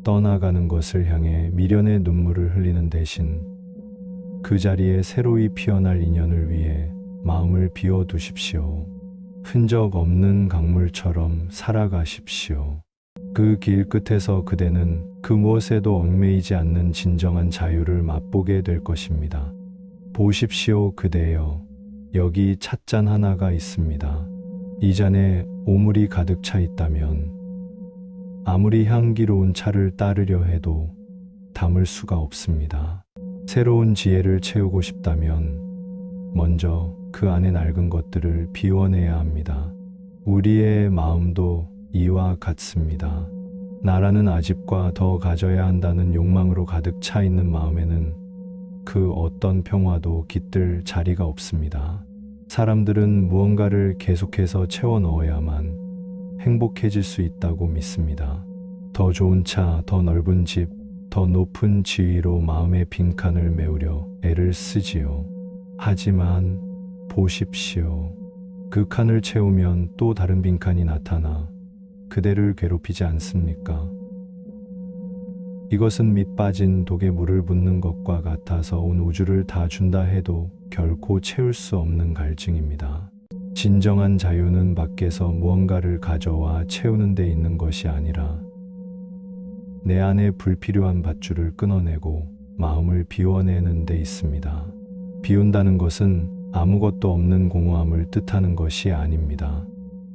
S1: 떠나가는 것을 향해 미련의 눈물을 흘리는 대신 그 자리에 새로이 피어날 인연을 위해 마음을 비워두십시오. 흔적 없는 강물처럼 살아가십시오. 그 길 끝에서 그대는 그 무엇에도 얽매이지 않는 진정한 자유를 맛보게 될 것입니다. 보십시오, 그대여. 여기 찻잔 하나가 있습니다. 이 잔에 오물이 가득 차 있다면 아무리 향기로운 차를 따르려 해도 담을 수가 없습니다. 새로운 지혜를 채우고 싶다면 먼저 그 안에 낡은 것들을 비워내야 합니다. 우리의 마음도 이와 같습니다. 나라는 아집과 더 가져야 한다는 욕망으로 가득 차 있는 마음에는 그 어떤 평화도 깃들 자리가 없습니다. 사람들은 무언가를 계속해서 채워 넣어야만 행복해질 수 있다고 믿습니다. 더 좋은 차, 더 넓은 집, 더 높은 지위로 마음의 빈칸을 메우려 애를 쓰지요. 하지만 보십시오. 그 칸을 채우면 또 다른 빈칸이 나타나 그대를 괴롭히지 않습니까? 이것은 밑 빠진 독에 물을 붓는 것과 같아서 온 우주를 다 준다 해도 결코 채울 수 없는 갈증입니다. 진정한 자유는 밖에서 무언가를 가져와 채우는 데 있는 것이 아니라 내 안에 불필요한 밧줄을 끊어내고 마음을 비워내는 데 있습니다. 비운다는 것은 아무것도 없는 공허함을 뜻하는 것이 아닙니다.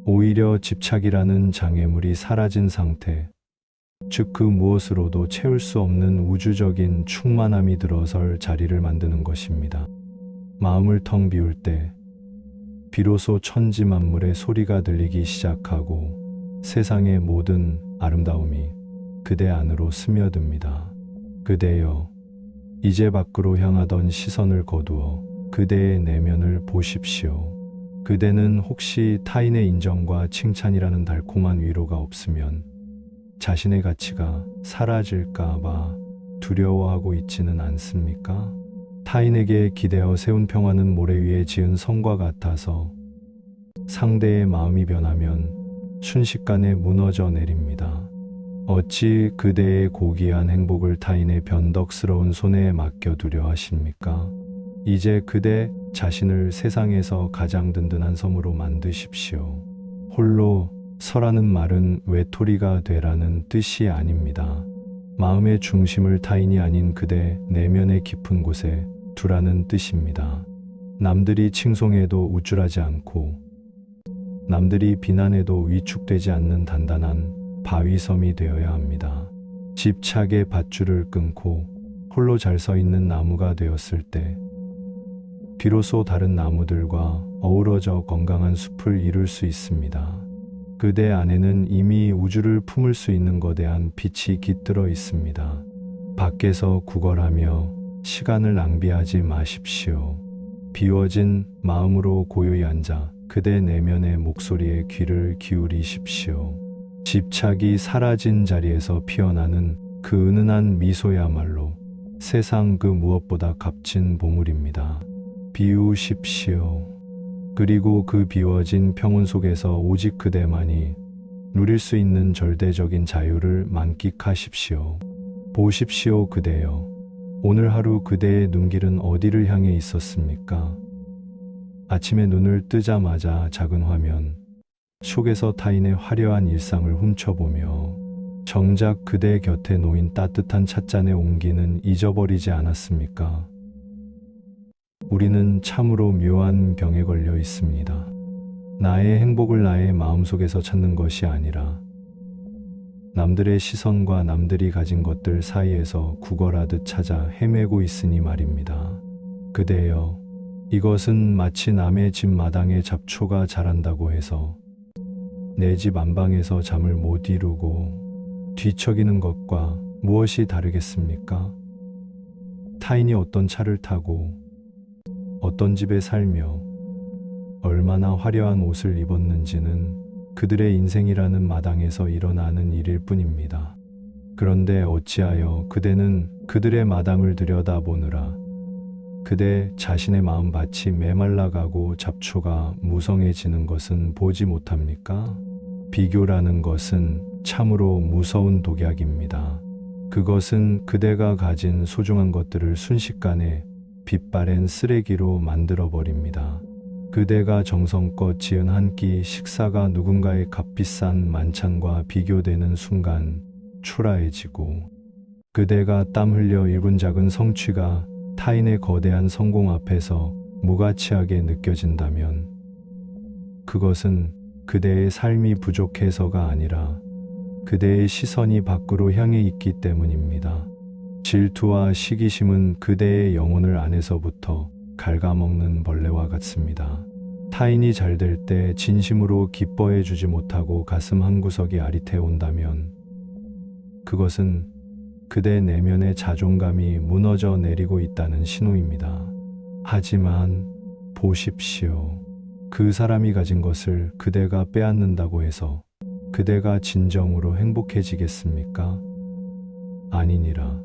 S1: 오히려 집착이라는 장애물이 사라진 상태, 즉 그 무엇으로도 채울 수 없는 우주적인 충만함이 들어설 자리를 만드는 것입니다. 마음을 텅 비울 때 비로소 천지 만물의 소리가 들리기 시작하고 세상의 모든 아름다움이 그대 안으로 스며듭니다. 그대여, 이제 밖으로 향하던 시선을 거두어 그대의 내면을 보십시오. 그대는 혹시 타인의 인정과 칭찬이라는 달콤한 위로가 없으면 자신의 가치가 사라질까 봐 두려워하고 있지는 않습니까? 타인에게 기대어 세운 평화는 모래 위에 지은 성과 같아서 상대의 마음이 변하면 순식간에 무너져 내립니다. 어찌 그대의 고귀한 행복을 타인의 변덕스러운 손에 맡겨두려 하십니까? 이제 그대 자신을 세상에서 가장 든든한 섬으로 만드십시오. 홀로 서라는 말은 외톨이가 되라는 뜻이 아닙니다. 마음의 중심을 타인이 아닌 그대 내면의 깊은 곳에 두라는 뜻입니다. 남들이 칭송해도 우쭐하지 않고 남들이 비난해도 위축되지 않는 단단한 바위섬이 되어야 합니다. 집착의 밧줄을 끊고 홀로 잘 서 있는 나무가 되었을 때 비로소 다른 나무들과 어우러져 건강한 숲을 이룰 수 있습니다. 그대 안에는 이미 우주를 품을 수 있는 거대한 빛이 깃들어 있습니다. 밖에서 구걸하며 시간을 낭비하지 마십시오. 비워진 마음으로 고요히 앉아 그대 내면의 목소리에 귀를 기울이십시오. 집착이 사라진 자리에서 피어나는 그 은은한 미소야말로 세상 그 무엇보다 값진 보물입니다. 비우십시오. 그리고 그 비워진 평온 속에서 오직 그대만이 누릴 수 있는 절대적인 자유를 만끽하십시오. 보십시오, 그대여. 오늘 하루 그대의 눈길은 어디를 향해 있었습니까? 아침에 눈을 뜨자마자 작은 화면 속에서 타인의 화려한 일상을 훔쳐보며 정작 그대 곁에 놓인 따뜻한 찻잔의 온기는 잊어버리지 않았습니까? 우리는 참으로 묘한 병에 걸려 있습니다. 나의 행복을 나의 마음속에서 찾는 것이 아니라 남들의 시선과 남들이 가진 것들 사이에서 구걸하듯 찾아 헤매고 있으니 말입니다. 그대여, 이것은 마치 남의 집 마당에 잡초가 자란다고 해서 내 집 안방에서 잠을 못 이루고 뒤척이는 것과 무엇이 다르겠습니까? 타인이 어떤 차를 타고 어떤 집에 살며 얼마나 화려한 옷을 입었는지는 그들의 인생이라는 마당에서 일어나는 일일 뿐입니다. 그런데 어찌하여 그대는 그들의 마당을 들여다보느라 그대 자신의 마음밭이 메말라가고 잡초가 무성해지는 것은 보지 못합니까? 비교라는 것은 참으로 무서운 독약입니다. 그것은 그대가 가진 소중한 것들을 순식간에 빛바랜 쓰레기로 만들어버립니다. 그대가 정성껏 지은 한 끼 식사가 누군가의 값비싼 만찬과 비교되는 순간 초라해지고, 그대가 땀 흘려 이룬 작은 성취가 타인의 거대한 성공 앞에서 무가치하게 느껴진다면 그것은 그대의 삶이 부족해서가 아니라 그대의 시선이 밖으로 향해 있기 때문입니다. 질투와 시기심은 그대의 영혼을 안에서부터 갉아먹는 벌레와 같습니다. 타인이 잘 될 때 진심으로 기뻐해 주지 못하고 가슴 한구석이 아릿해 온다면 그것은 그대 내면의 자존감이 무너져 내리고 있다는 신호입니다. 하지만 보십시오. 그 사람이 가진 것을 그대가 빼앗는다고 해서 그대가 진정으로 행복해지겠습니까? 아니니라.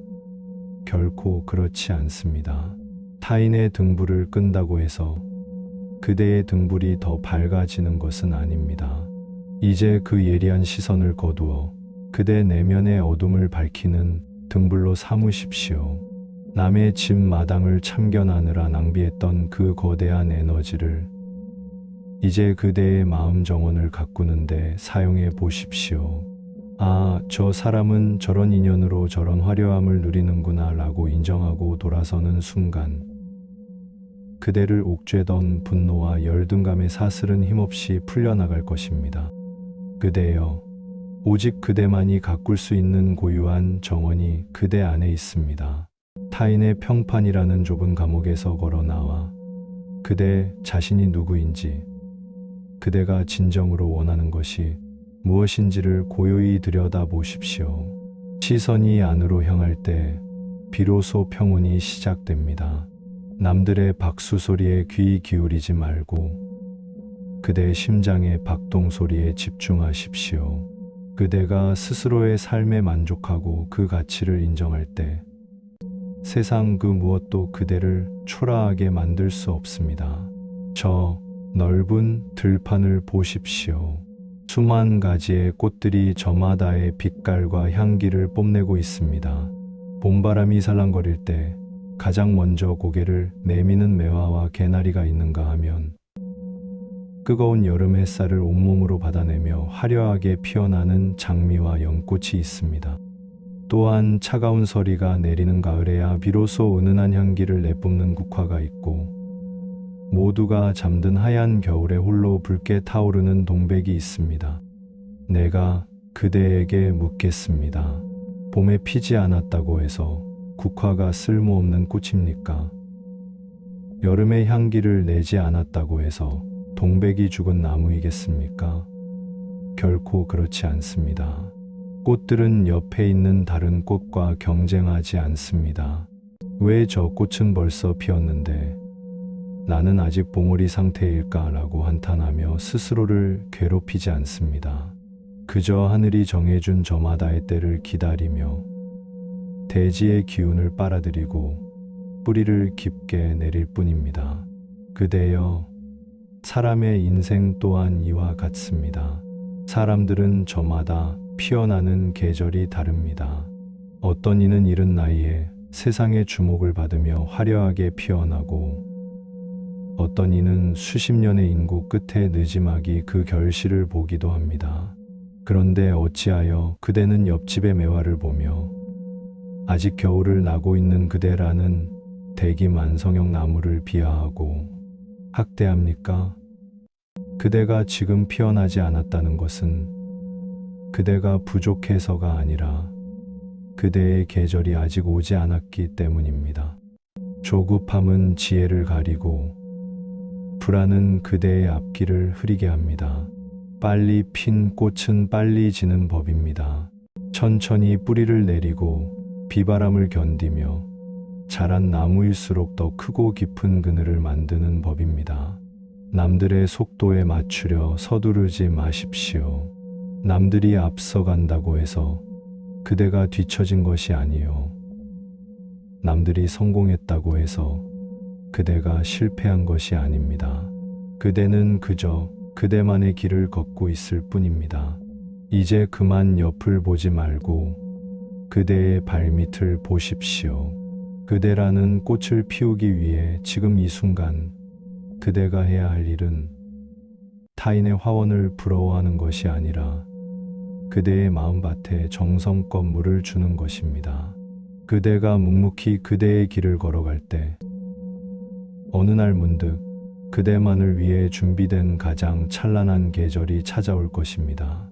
S1: 결코 그렇지 않습니다. 타인의 등불을 끈다고 해서 그대의 등불이 더 밝아지는 것은 아닙니다. 이제 그 예리한 시선을 거두어 그대 내면의 어둠을 밝히는 등불로 삼으십시오. 남의 집 마당을 참견하느라 낭비했던 그 거대한 에너지를 이제 그대의 마음 정원을 가꾸는데 사용해 보십시오. 아, 저 사람은 저런 인연으로 저런 화려함을 누리는구나 라고 인정하고 돌아서는 순간 그대를 옥죄던 분노와 열등감의 사슬은 힘없이 풀려나갈 것입니다. 그대여, 오직 그대만이 가꿀 수 있는 고유한 정원이 그대 안에 있습니다. 타인의 평판이라는 좁은 감옥에서 걸어 나와 그대 자신이 누구인지, 그대가 진정으로 원하는 것이 무엇인지를 고요히 들여다보십시오. 시선이 안으로 향할 때 비로소 평온이 시작됩니다. 남들의 박수 소리에 귀 기울이지 말고 그대의 심장의 박동 소리에 집중하십시오. 그대가 스스로의 삶에 만족하고 그 가치를 인정할 때 세상 그 무엇도 그대를 초라하게 만들 수 없습니다. 저 넓은 들판을 보십시오. 수만 가지의 꽃들이 저마다의 빛깔과 향기를 뽐내고 있습니다. 봄바람이 살랑거릴 때 가장 먼저 고개를 내미는 매화와 개나리가 있는가 하면 뜨거운 여름 햇살을 온몸으로 받아내며 화려하게 피어나는 장미와 연꽃이 있습니다. 또한 차가운 서리가 내리는 가을에야 비로소 은은한 향기를 내뿜는 국화가 있고, 모두가 잠든 하얀 겨울에 홀로 붉게 타오르는 동백이 있습니다. 내가 그대에게 묻겠습니다. 봄에 피지 않았다고 해서 국화가 쓸모없는 꽃입니까? 여름의 향기를 내지 않았다고 해서 동백이 죽은 나무이겠습니까? 결코 그렇지 않습니다. 꽃들은 옆에 있는 다른 꽃과 경쟁하지 않습니다. 왜 저 꽃은 벌써 피었는데 나는 아직 봉오리 상태일까라고 한탄하며 스스로를 괴롭히지 않습니다. 그저 하늘이 정해준 저마다의 때를 기다리며 대지의 기운을 빨아들이고 뿌리를 깊게 내릴 뿐입니다. 그대여, 사람의 인생 또한 이와 같습니다. 사람들은 저마다 피어나는 계절이 다릅니다. 어떤 이는 이른 나이에 세상의 주목을 받으며 화려하게 피어나고, 어떤 이는 수십 년의 인고 끝에 느지막이 그 결실을 보기도 합니다. 그런데 어찌하여 그대는 옆집의 매화를 보며 아직 겨울을 나고 있는 그대라는 대기만성형 나무를 비하하고 학대합니까? 그대가 지금 피어나지 않았다는 것은 그대가 부족해서가 아니라 그대의 계절이 아직 오지 않았기 때문입니다. 조급함은 지혜를 가리고 불안은 그대의 앞길을 흐리게 합니다. 빨리 핀 꽃은 빨리 지는 법입니다. 천천히 뿌리를 내리고 비바람을 견디며 자란 나무일수록 더 크고 깊은 그늘을 만드는 법입니다. 남들의 속도에 맞추려 서두르지 마십시오. 남들이 앞서간다고 해서 그대가 뒤처진 것이 아니요. 남들이 성공했다고 해서 그대가 실패한 것이 아닙니다. 그대는 그저 그대만의 길을 걷고 있을 뿐입니다. 이제 그만 옆을 보지 말고 그대의 발밑을 보십시오. 그대라는 꽃을 피우기 위해 지금 이 순간 그대가 해야 할 일은 타인의 화원을 부러워하는 것이 아니라 그대의 마음밭에 정성껏 물을 주는 것입니다. 그대가 묵묵히 그대의 길을 걸어갈 때 어느 날 문득 그대만을 위해 준비된 가장 찬란한 계절이 찾아올 것입니다.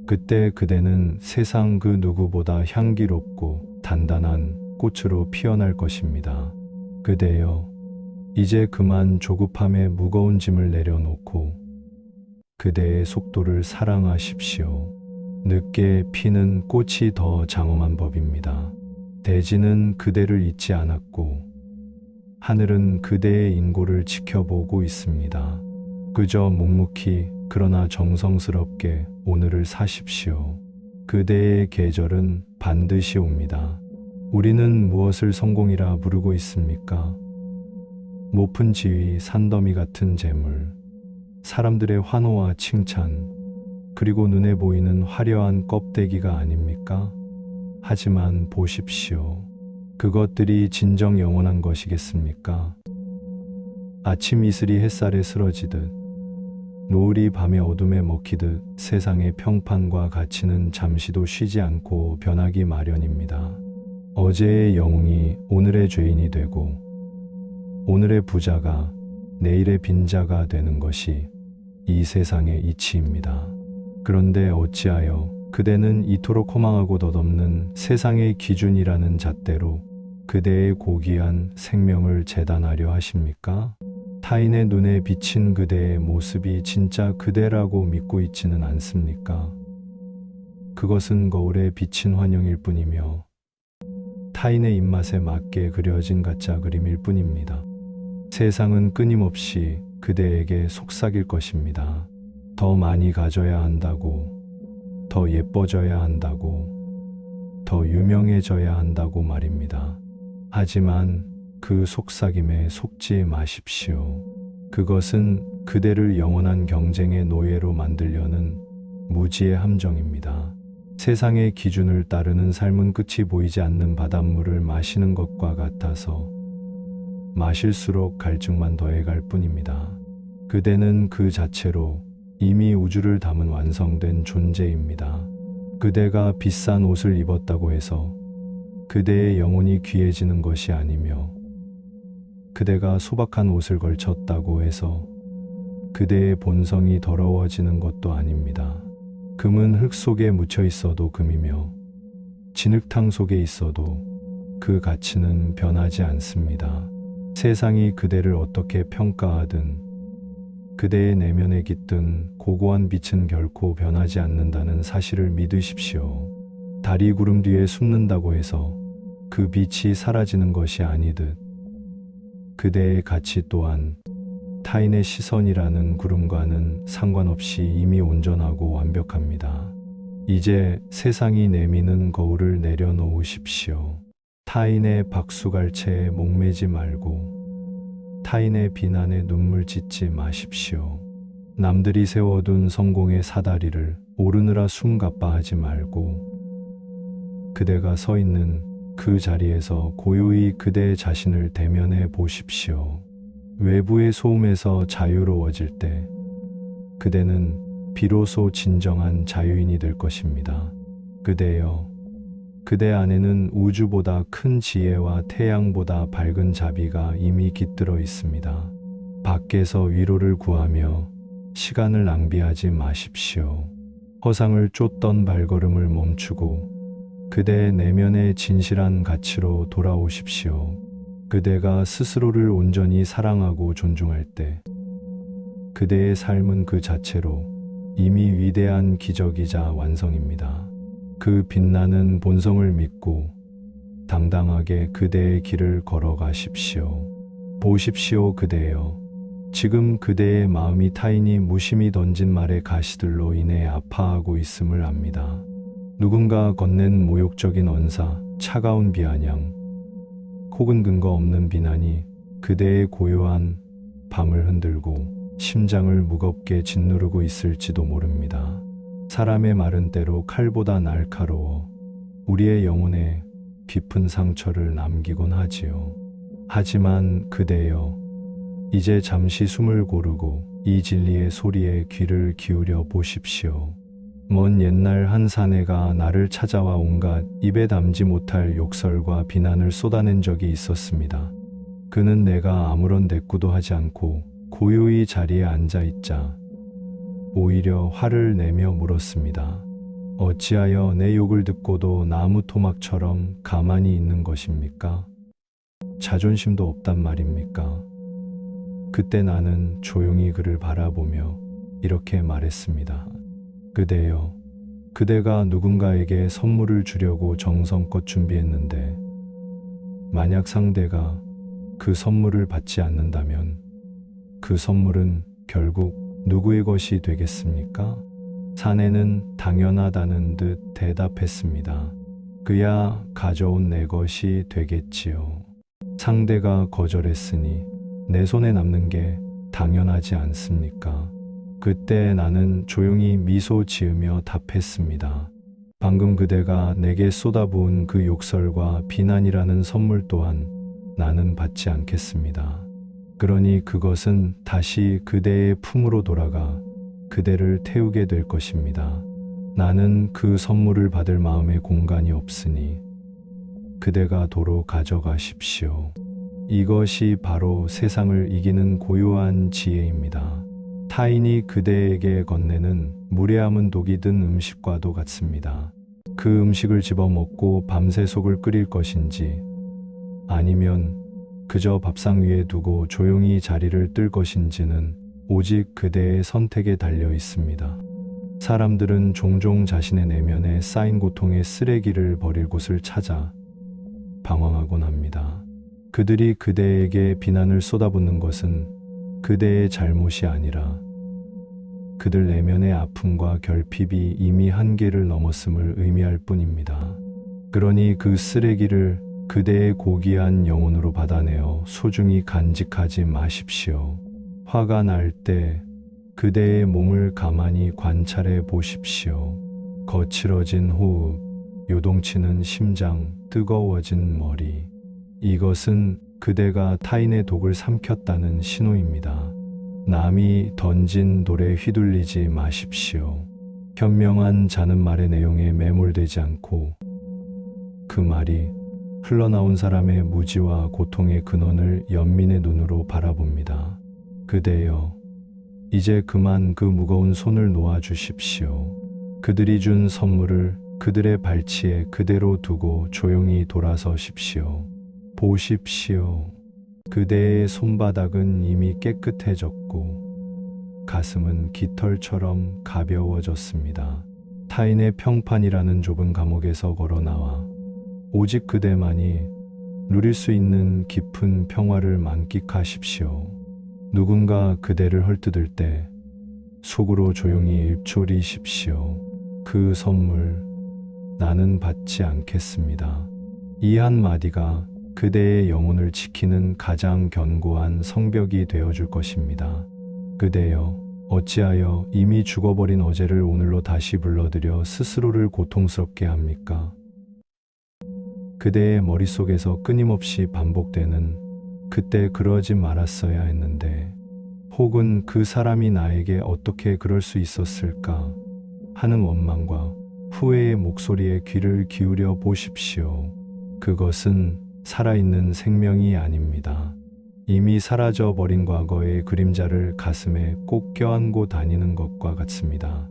S1: 그때 그대는 세상 그 누구보다 향기롭고 단단한 꽃으로 피어날 것입니다. 그대여, 이제 그만 조급함에 무거운 짐을 내려놓고 그대의 속도를 사랑하십시오. 늦게 피는 꽃이 더 장엄한 법입니다. 대지는 그대를 잊지 않았고 하늘은 그대의 인고를 지켜보고 있습니다. 그저 묵묵히 그러나 정성스럽게 오늘을 사십시오. 그대의 계절은 반드시 옵니다. 우리는 무엇을 성공이라 부르고 있습니까? 높은 지위, 산더미 같은 재물, 사람들의 환호와 칭찬, 그리고 눈에 보이는 화려한 껍데기가 아닙니까? 하지만 보십시오. 그것들이 진정 영원한 것이겠습니까? 아침 이슬이 햇살에 쓰러지듯, 노을이 밤의 어둠에 먹히듯 세상의 평판과 가치는 잠시도 쉬지 않고 변하기 마련입니다. 어제의 영웅이 오늘의 죄인이 되고 오늘의 부자가 내일의 빈자가 되는 것이 이 세상의 이치입니다. 그런데 어찌하여 그대는 이토록 허망하고 덧없는 세상의 기준이라는 잣대로 그대의 고귀한 생명을 재단하려 하십니까? 타인의 눈에 비친 그대의 모습이 진짜 그대라고 믿고 있지는 않습니까? 그것은 거울에 비친 환영일 뿐이며 타인의 입맛에 맞게 그려진 가짜 그림일 뿐입니다. 세상은 끊임없이 그대에게 속삭일 것입니다. 더 많이 가져야 한다고, 더 예뻐져야 한다고, 더 유명해져야 한다고 말입니다. 하지만 그 속삭임에 속지 마십시오. 그것은 그대를 영원한 경쟁의 노예로 만들려는 무지의 함정입니다. 세상의 기준을 따르는 삶은 끝이 보이지 않는 바닷물을 마시는 것과 같아서 마실수록 갈증만 더해갈 뿐입니다. 그대는 그 자체로 이미 우주를 담은 완성된 존재입니다. 그대가 비싼 옷을 입었다고 해서 그대의 영혼이 귀해지는 것이 아니며 그대가 소박한 옷을 걸쳤다고 해서 그대의 본성이 더러워지는 것도 아닙니다. 금은 흙 속에 묻혀 있어도 금이며 진흙탕 속에 있어도 그 가치는 변하지 않습니다. 세상이 그대를 어떻게 평가하든 그대의 내면에 깃든 고고한 빛은 결코 변하지 않는다는 사실을 믿으십시오. 달이 구름 뒤에 숨는다고 해서 그 빛이 사라지는 것이 아니듯 그대의 가치 또한 타인의 시선이라는 구름과는 상관없이 이미 온전하고 완벽합니다. 이제 세상이 내미는 거울을 내려놓으십시오. 타인의 박수갈채에 목매지 말고 타인의 비난에 눈물 짓지 마십시오. 남들이 세워둔 성공의 사다리를 오르느라 숨가빠하지 말고 그대가 서 있는 그 자리에서 고요히 그대 자신을 대면해 보십시오. 외부의 소음에서 자유로워질 때 그대는 비로소 진정한 자유인이 될 것입니다. 그대여, 그대 안에는 우주보다 큰 지혜와 태양보다 밝은 자비가 이미 깃들어 있습니다. 밖에서 위로를 구하며 시간을 낭비하지 마십시오. 허상을 쫓던 발걸음을 멈추고 그대의 내면의 진실한 가치로 돌아오십시오. 그대가 스스로를 온전히 사랑하고 존중할 때 그대의 삶은 그 자체로 이미 위대한 기적이자 완성입니다. 그 빛나는 본성을 믿고 당당하게 그대의 길을 걸어가십시오. 보십시오, 그대여. 지금 그대의 마음이 타인이 무심히 던진 말의 가시들로 인해 아파하고 있음을 압니다. 누군가 건넨 모욕적인 언사, 차가운 비아냥, 혹은 근거 없는 비난이 그대의 고요한 밤을 흔들고 심장을 무겁게 짓누르고 있을지도 모릅니다. 사람의 말은 때로 칼보다 날카로워 우리의 영혼에 깊은 상처를 남기곤 하지요. 하지만 그대여, 이제 잠시 숨을 고르고 이 진리의 소리에 귀를 기울여 보십시오. 먼 옛날 한 사내가 나를 찾아와 온갖 입에 담지 못할 욕설과 비난을 쏟아낸 적이 있었습니다. 그는 내가 아무런 대꾸도 하지 않고 고요히 자리에 앉아 있자 오히려 화를 내며 물었습니다. 어찌하여 내 욕을 듣고도 나무 토막처럼 가만히 있는 것입니까? 자존심도 없단 말입니까? 그때 나는 조용히 그를 바라보며 이렇게 말했습니다. 그대여, 그대가 누군가에게 선물을 주려고 정성껏 준비했는데 만약 상대가 그 선물을 받지 않는다면 그 선물은 결국 누구의 것이 되겠습니까? 사내는 당연하다는 듯 대답했습니다. 그야 가져온 내 것이 되겠지요. 상대가 거절했으니 내 손에 남는 게 당연하지 않습니까? 그때 나는 조용히 미소 지으며 답했습니다. 방금 그대가 내게 쏟아부은 그 욕설과 비난이라는 선물 또한 나는 받지 않겠습니다. 그러니 그것은 다시 그대의 품으로 돌아가 그대를 태우게 될 것입니다. 나는 그 선물을 받을 마음의 공간이 없으니 그대가 도로 가져가십시오. 이것이 바로 세상을 이기는 고요한 지혜입니다. 타인이 그대에게 건네는 무례함은 독이 든 음식과도 같습니다. 그 음식을 집어먹고 밤새 속을 끓일 것인지 아니면 그저 밥상 위에 두고 조용히 자리를 뜰 것인지는 오직 그대의 선택에 달려 있습니다. 사람들은 종종 자신의 내면에 쌓인 고통의 쓰레기를 버릴 곳을 찾아 방황하곤 합니다. 그들이 그대에게 비난을 쏟아붓는 것은 그대의 잘못이 아니라 그들 내면의 아픔과 결핍이 이미 한계를 넘었음을 의미할 뿐입니다. 그러니 그 쓰레기를 그대의 고귀한 영혼으로 받아내어 소중히 간직하지 마십시오. 화가 날 때 그대의 몸을 가만히 관찰해 보십시오. 거칠어진 호흡, 요동치는 심장, 뜨거워진 머리. 이것은 그대가 타인의 독을 삼켰다는 신호입니다. 남이 던진 돌에 휘둘리지 마십시오. 현명한 자는 말의 내용에 매몰되지 않고 그 말이 흘러나온 사람의 무지와 고통의 근원을 연민의 눈으로 바라봅니다. 그대여, 이제 그만 그 무거운 손을 놓아주십시오. 그들이 준 선물을 그들의 발치에 그대로 두고 조용히 돌아서십시오. 보십시오. 그대의 손바닥은 이미 깨끗해졌고 가슴은 깃털처럼 가벼워졌습니다. 타인의 평판이라는 좁은 감옥에서 걸어나와 오직 그대만이 누릴 수 있는 깊은 평화를 만끽하십시오. 누군가 그대를 헐뜯을 때 속으로 조용히 입초리십시오. 그 선물 나는 받지 않겠습니다. 이 한마디가 그대의 영혼을 지키는 가장 견고한 성벽이 되어줄 것입니다. 그대여, 어찌하여 이미 죽어버린 어제를 오늘로 다시 불러들여 스스로를 고통스럽게 합니까? 그대의 머릿속에서 끊임없이 반복되는 그때 그러지 말았어야 했는데, 혹은 그 사람이 나에게 어떻게 그럴 수 있었을까 하는 원망과 후회의 목소리에 귀를 기울여 보십시오. 그것은 살아있는 생명이 아닙니다. 이미 사라져 버린 과거의 그림자를 가슴에 꼭 껴안고 다니는 것과 같습니다.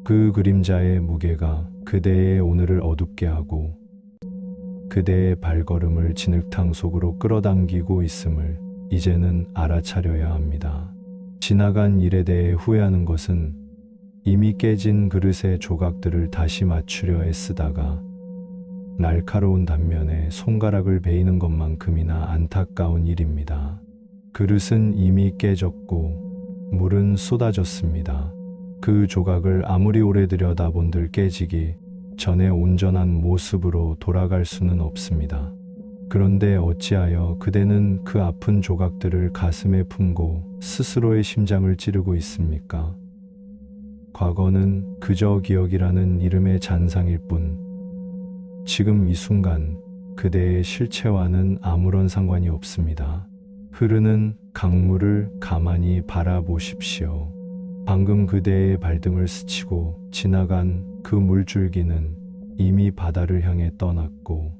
S1: 그 그림자의 무게가 그대의 오늘을 어둡게 하고 그대의 발걸음을 진흙탕 속으로 끌어당기고 있음을 이제는 알아차려야 합니다. 지나간 일에 대해 후회하는 것은 이미 깨진 그릇의 조각들을 다시 맞추려 애쓰다가 날카로운 단면에 손가락을 베이는 것만큼이나 안타까운 일입니다. 그릇은 이미 깨졌고 물은 쏟아졌습니다. 그 조각을 아무리 오래 들여다본들 깨지기 전에 온전한 모습으로 돌아갈 수는 없습니다. 그런데 어찌하여 그대는 그 아픈 조각들을 가슴에 품고 스스로의 심장을 찌르고 있습니까? 과거는 그저 기억이라는 이름의 잔상일 뿐, 지금 이 순간 그대의 실체와는 아무런 상관이 없습니다. 흐르는 강물을 가만히 바라보십시오. 방금 그대의 발등을 스치고 지나간 그 물줄기는 이미 바다를 향해 떠났고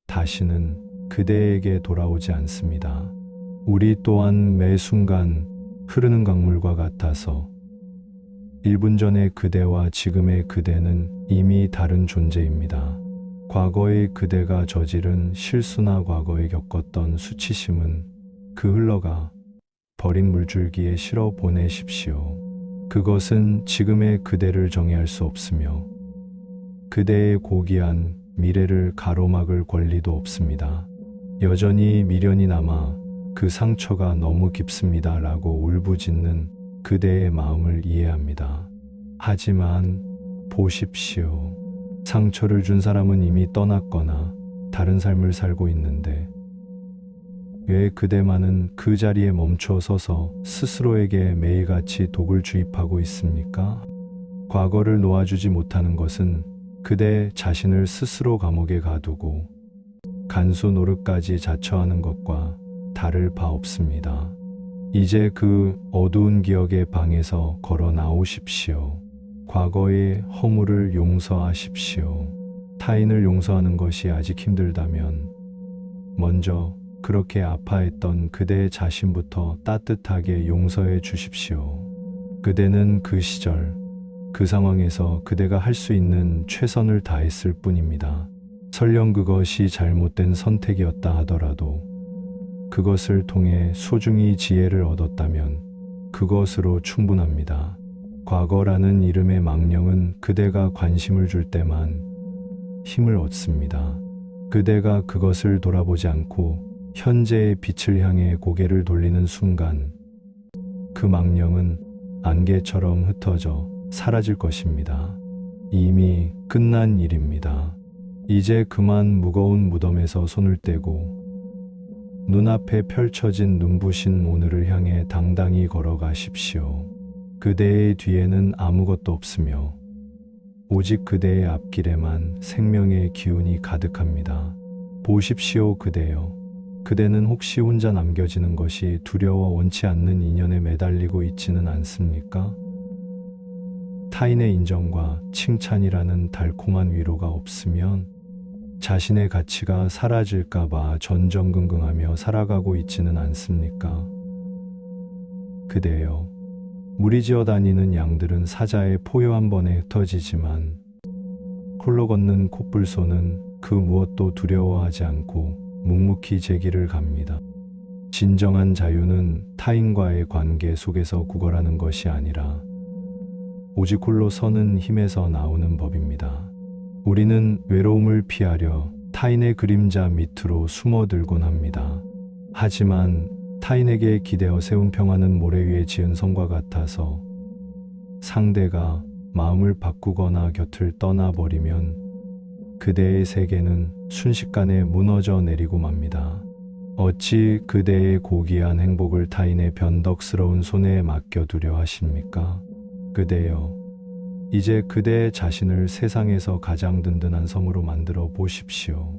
S1: 다시는 그대에게 돌아오지 않습니다. 우리 또한 매 순간 흐르는 강물과 같아서 1분 전의 그대와 지금의 그대는 이미 다른 존재입니다. 과거의 그대가 저지른 실수나 과거에 겪었던 수치심은 그 흘러가 버린 물줄기에 실어 보내십시오. 그것은 지금의 그대를 정의할 수 없으며 그대의 고귀한 미래를 가로막을 권리도 없습니다. 여전히 미련이 남아 그 상처가 너무 깊습니다 라고 울부짖는 그대의 마음을 이해합니다. 하지만 보십시오. 상처를 준 사람은 이미 떠났거나 다른 삶을 살고 있는데 왜 그대만은 그 자리에 멈춰 서서 스스로에게 매일같이 독을 주입하고 있습니까? 과거를 놓아주지 못하는 것은 그대 자신을 스스로 감옥에 가두고 간수 노릇까지 자처하는 것과 다를 바 없습니다. 이제 그 어두운 기억의 방에서 걸어 나오십시오. 과거의 허물을 용서하십시오. 타인을 용서하는 것이 아직 힘들다면 먼저 그렇게 아파했던 그대 자신부터 따뜻하게 용서해 주십시오. 그대는 그 시절, 그 상황에서 그대가 할 수 있는 최선을 다했을 뿐입니다. 설령 그것이 잘못된 선택이었다 하더라도 그것을 통해 소중히 지혜를 얻었다면 그것으로 충분합니다. 과거라는 이름의 망령은 그대가 관심을 줄 때만 힘을 얻습니다. 그대가 그것을 돌아보지 않고 현재의 빛을 향해 고개를 돌리는 순간 그 망령은 안개처럼 흩어져 사라질 것입니다. 이미 끝난 일입니다. 이제 그만 무거운 무덤에서 손을 떼고 눈앞에 펼쳐진 눈부신 오늘을 향해 당당히 걸어가십시오. 그대의 뒤에는 아무것도 없으며 오직 그대의 앞길에만 생명의 기운이 가득합니다. 보십시오 그대여. 그대는 혹시 혼자 남겨지는 것이 두려워 원치 않는 인연에 매달리고 있지는 않습니까? 타인의 인정과 칭찬이라는 달콤한 위로가 없으면 자신의 가치가 사라질까봐 전전긍긍하며 살아가고 있지는 않습니까? 그대여, 무리지어 다니는 양들은 사자의 포효 한 번에 흩어지지만 홀로 걷는 콧불소는 그 무엇도 두려워하지 않고 묵묵히 제 길을 갑니다. 진정한 자유는 타인과의 관계 속에서 구걸하는 것이 아니라 오직 홀로 서는 힘에서 나오는 법입니다. 우리는 외로움을 피하려 타인의 그림자 밑으로 숨어들곤 합니다. 하지만 타인에게 기대어 세운 평화는 모래 위에 지은 성과 같아서 상대가 마음을 바꾸거나 곁을 떠나버리면 그대의 세계는 순식간에 무너져 내리고 맙니다. 어찌 그대의 고귀한 행복을 타인의 변덕스러운 손에 맡겨두려 하십니까? 그대여, 이제 그대의 자신을 세상에서 가장 든든한 섬으로 만들어 보십시오.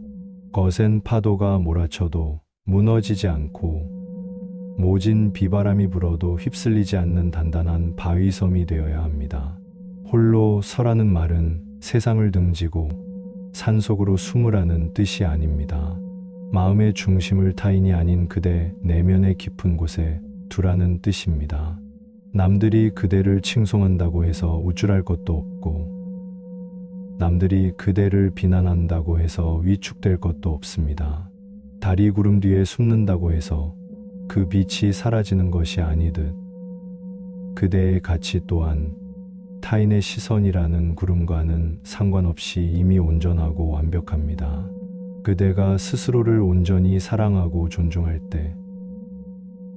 S1: 거센 파도가 몰아쳐도 무너지지 않고 모진 비바람이 불어도 휩쓸리지 않는 단단한 바위섬이 되어야 합니다. 홀로 서라는 말은 세상을 등지고 산속으로 숨으라는 뜻이 아닙니다. 마음의 중심을 타인이 아닌 그대 내면의 깊은 곳에 두라는 뜻입니다. 남들이 그대를 칭송한다고 해서 우쭐할 것도 없고, 남들이 그대를 비난한다고 해서 위축될 것도 없습니다. 달이 구름 뒤에 숨는다고 해서 그 빛이 사라지는 것이 아니듯, 그대의 가치 또한 타인의 시선이라는 구름과는 상관없이 이미 온전하고 완벽합니다. 그대가 스스로를 온전히 사랑하고 존중할 때,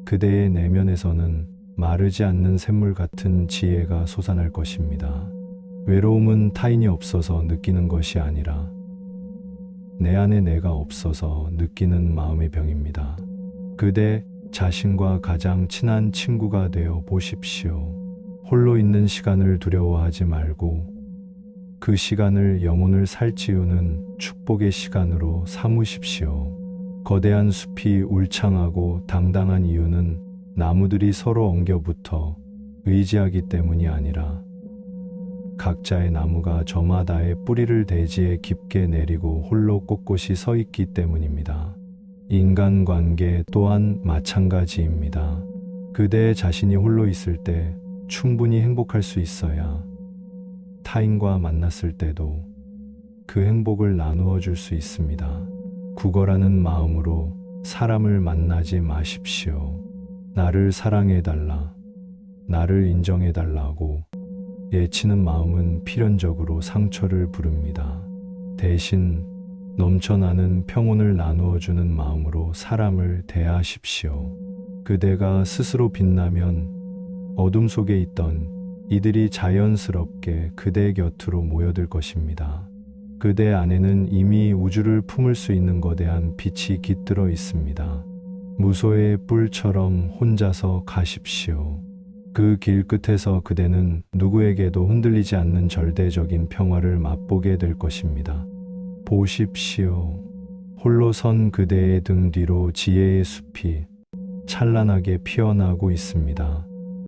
S1: 그대의 내면에서는 마르지 않는 샘물 같은 지혜가 솟아날 것입니다. 외로움은 타인이 없어서 느끼는 것이 아니라 내 안에 내가 없어서 느끼는 마음의 병입니다. 그대 자신과 가장 친한 친구가 되어 보십시오. 홀로 있는 시간을 두려워하지 말고 그 시간을 영혼을 살찌우는 축복의 시간으로 삼으십시오. 거대한 숲이 울창하고 당당한 이유는 나무들이 서로 엉겨붙어 의지하기 때문이 아니라 각자의 나무가 저마다의 뿌리를 대지에 깊게 내리고 홀로 꼿꼿이 서 있기 때문입니다. 인간관계 또한 마찬가지입니다. 그대 자신이 홀로 있을 때 충분히 행복할 수 있어야 타인과 만났을 때도 그 행복을 나누어 줄 수 있습니다. 구걸하는 마음으로 사람을 만나지 마십시오. 나를 사랑해달라, 나를 인정해달라고 예치는 마음은 필연적으로 상처를 부릅니다. 대신 넘쳐나는 평온을 나누어주는 마음으로 사람을 대하십시오. 그대가 스스로 빛나면 어둠 속에 있던 이들이 자연스럽게 그대 곁으로 모여들 것입니다. 그대 안에는 이미 우주를 품을 수 있는 거대한 빛이 깃들어 있습니다. 무소의 뿔처럼 혼자서 가십시오. 그 길 끝에서 그대는 누구에게도 흔들리지 않는 절대적인 평화를 맛보게 될 것입니다. 보십시오. 홀로 선 그대의 등 뒤로 지혜의 숲이 찬란하게 피어나고 있습니다.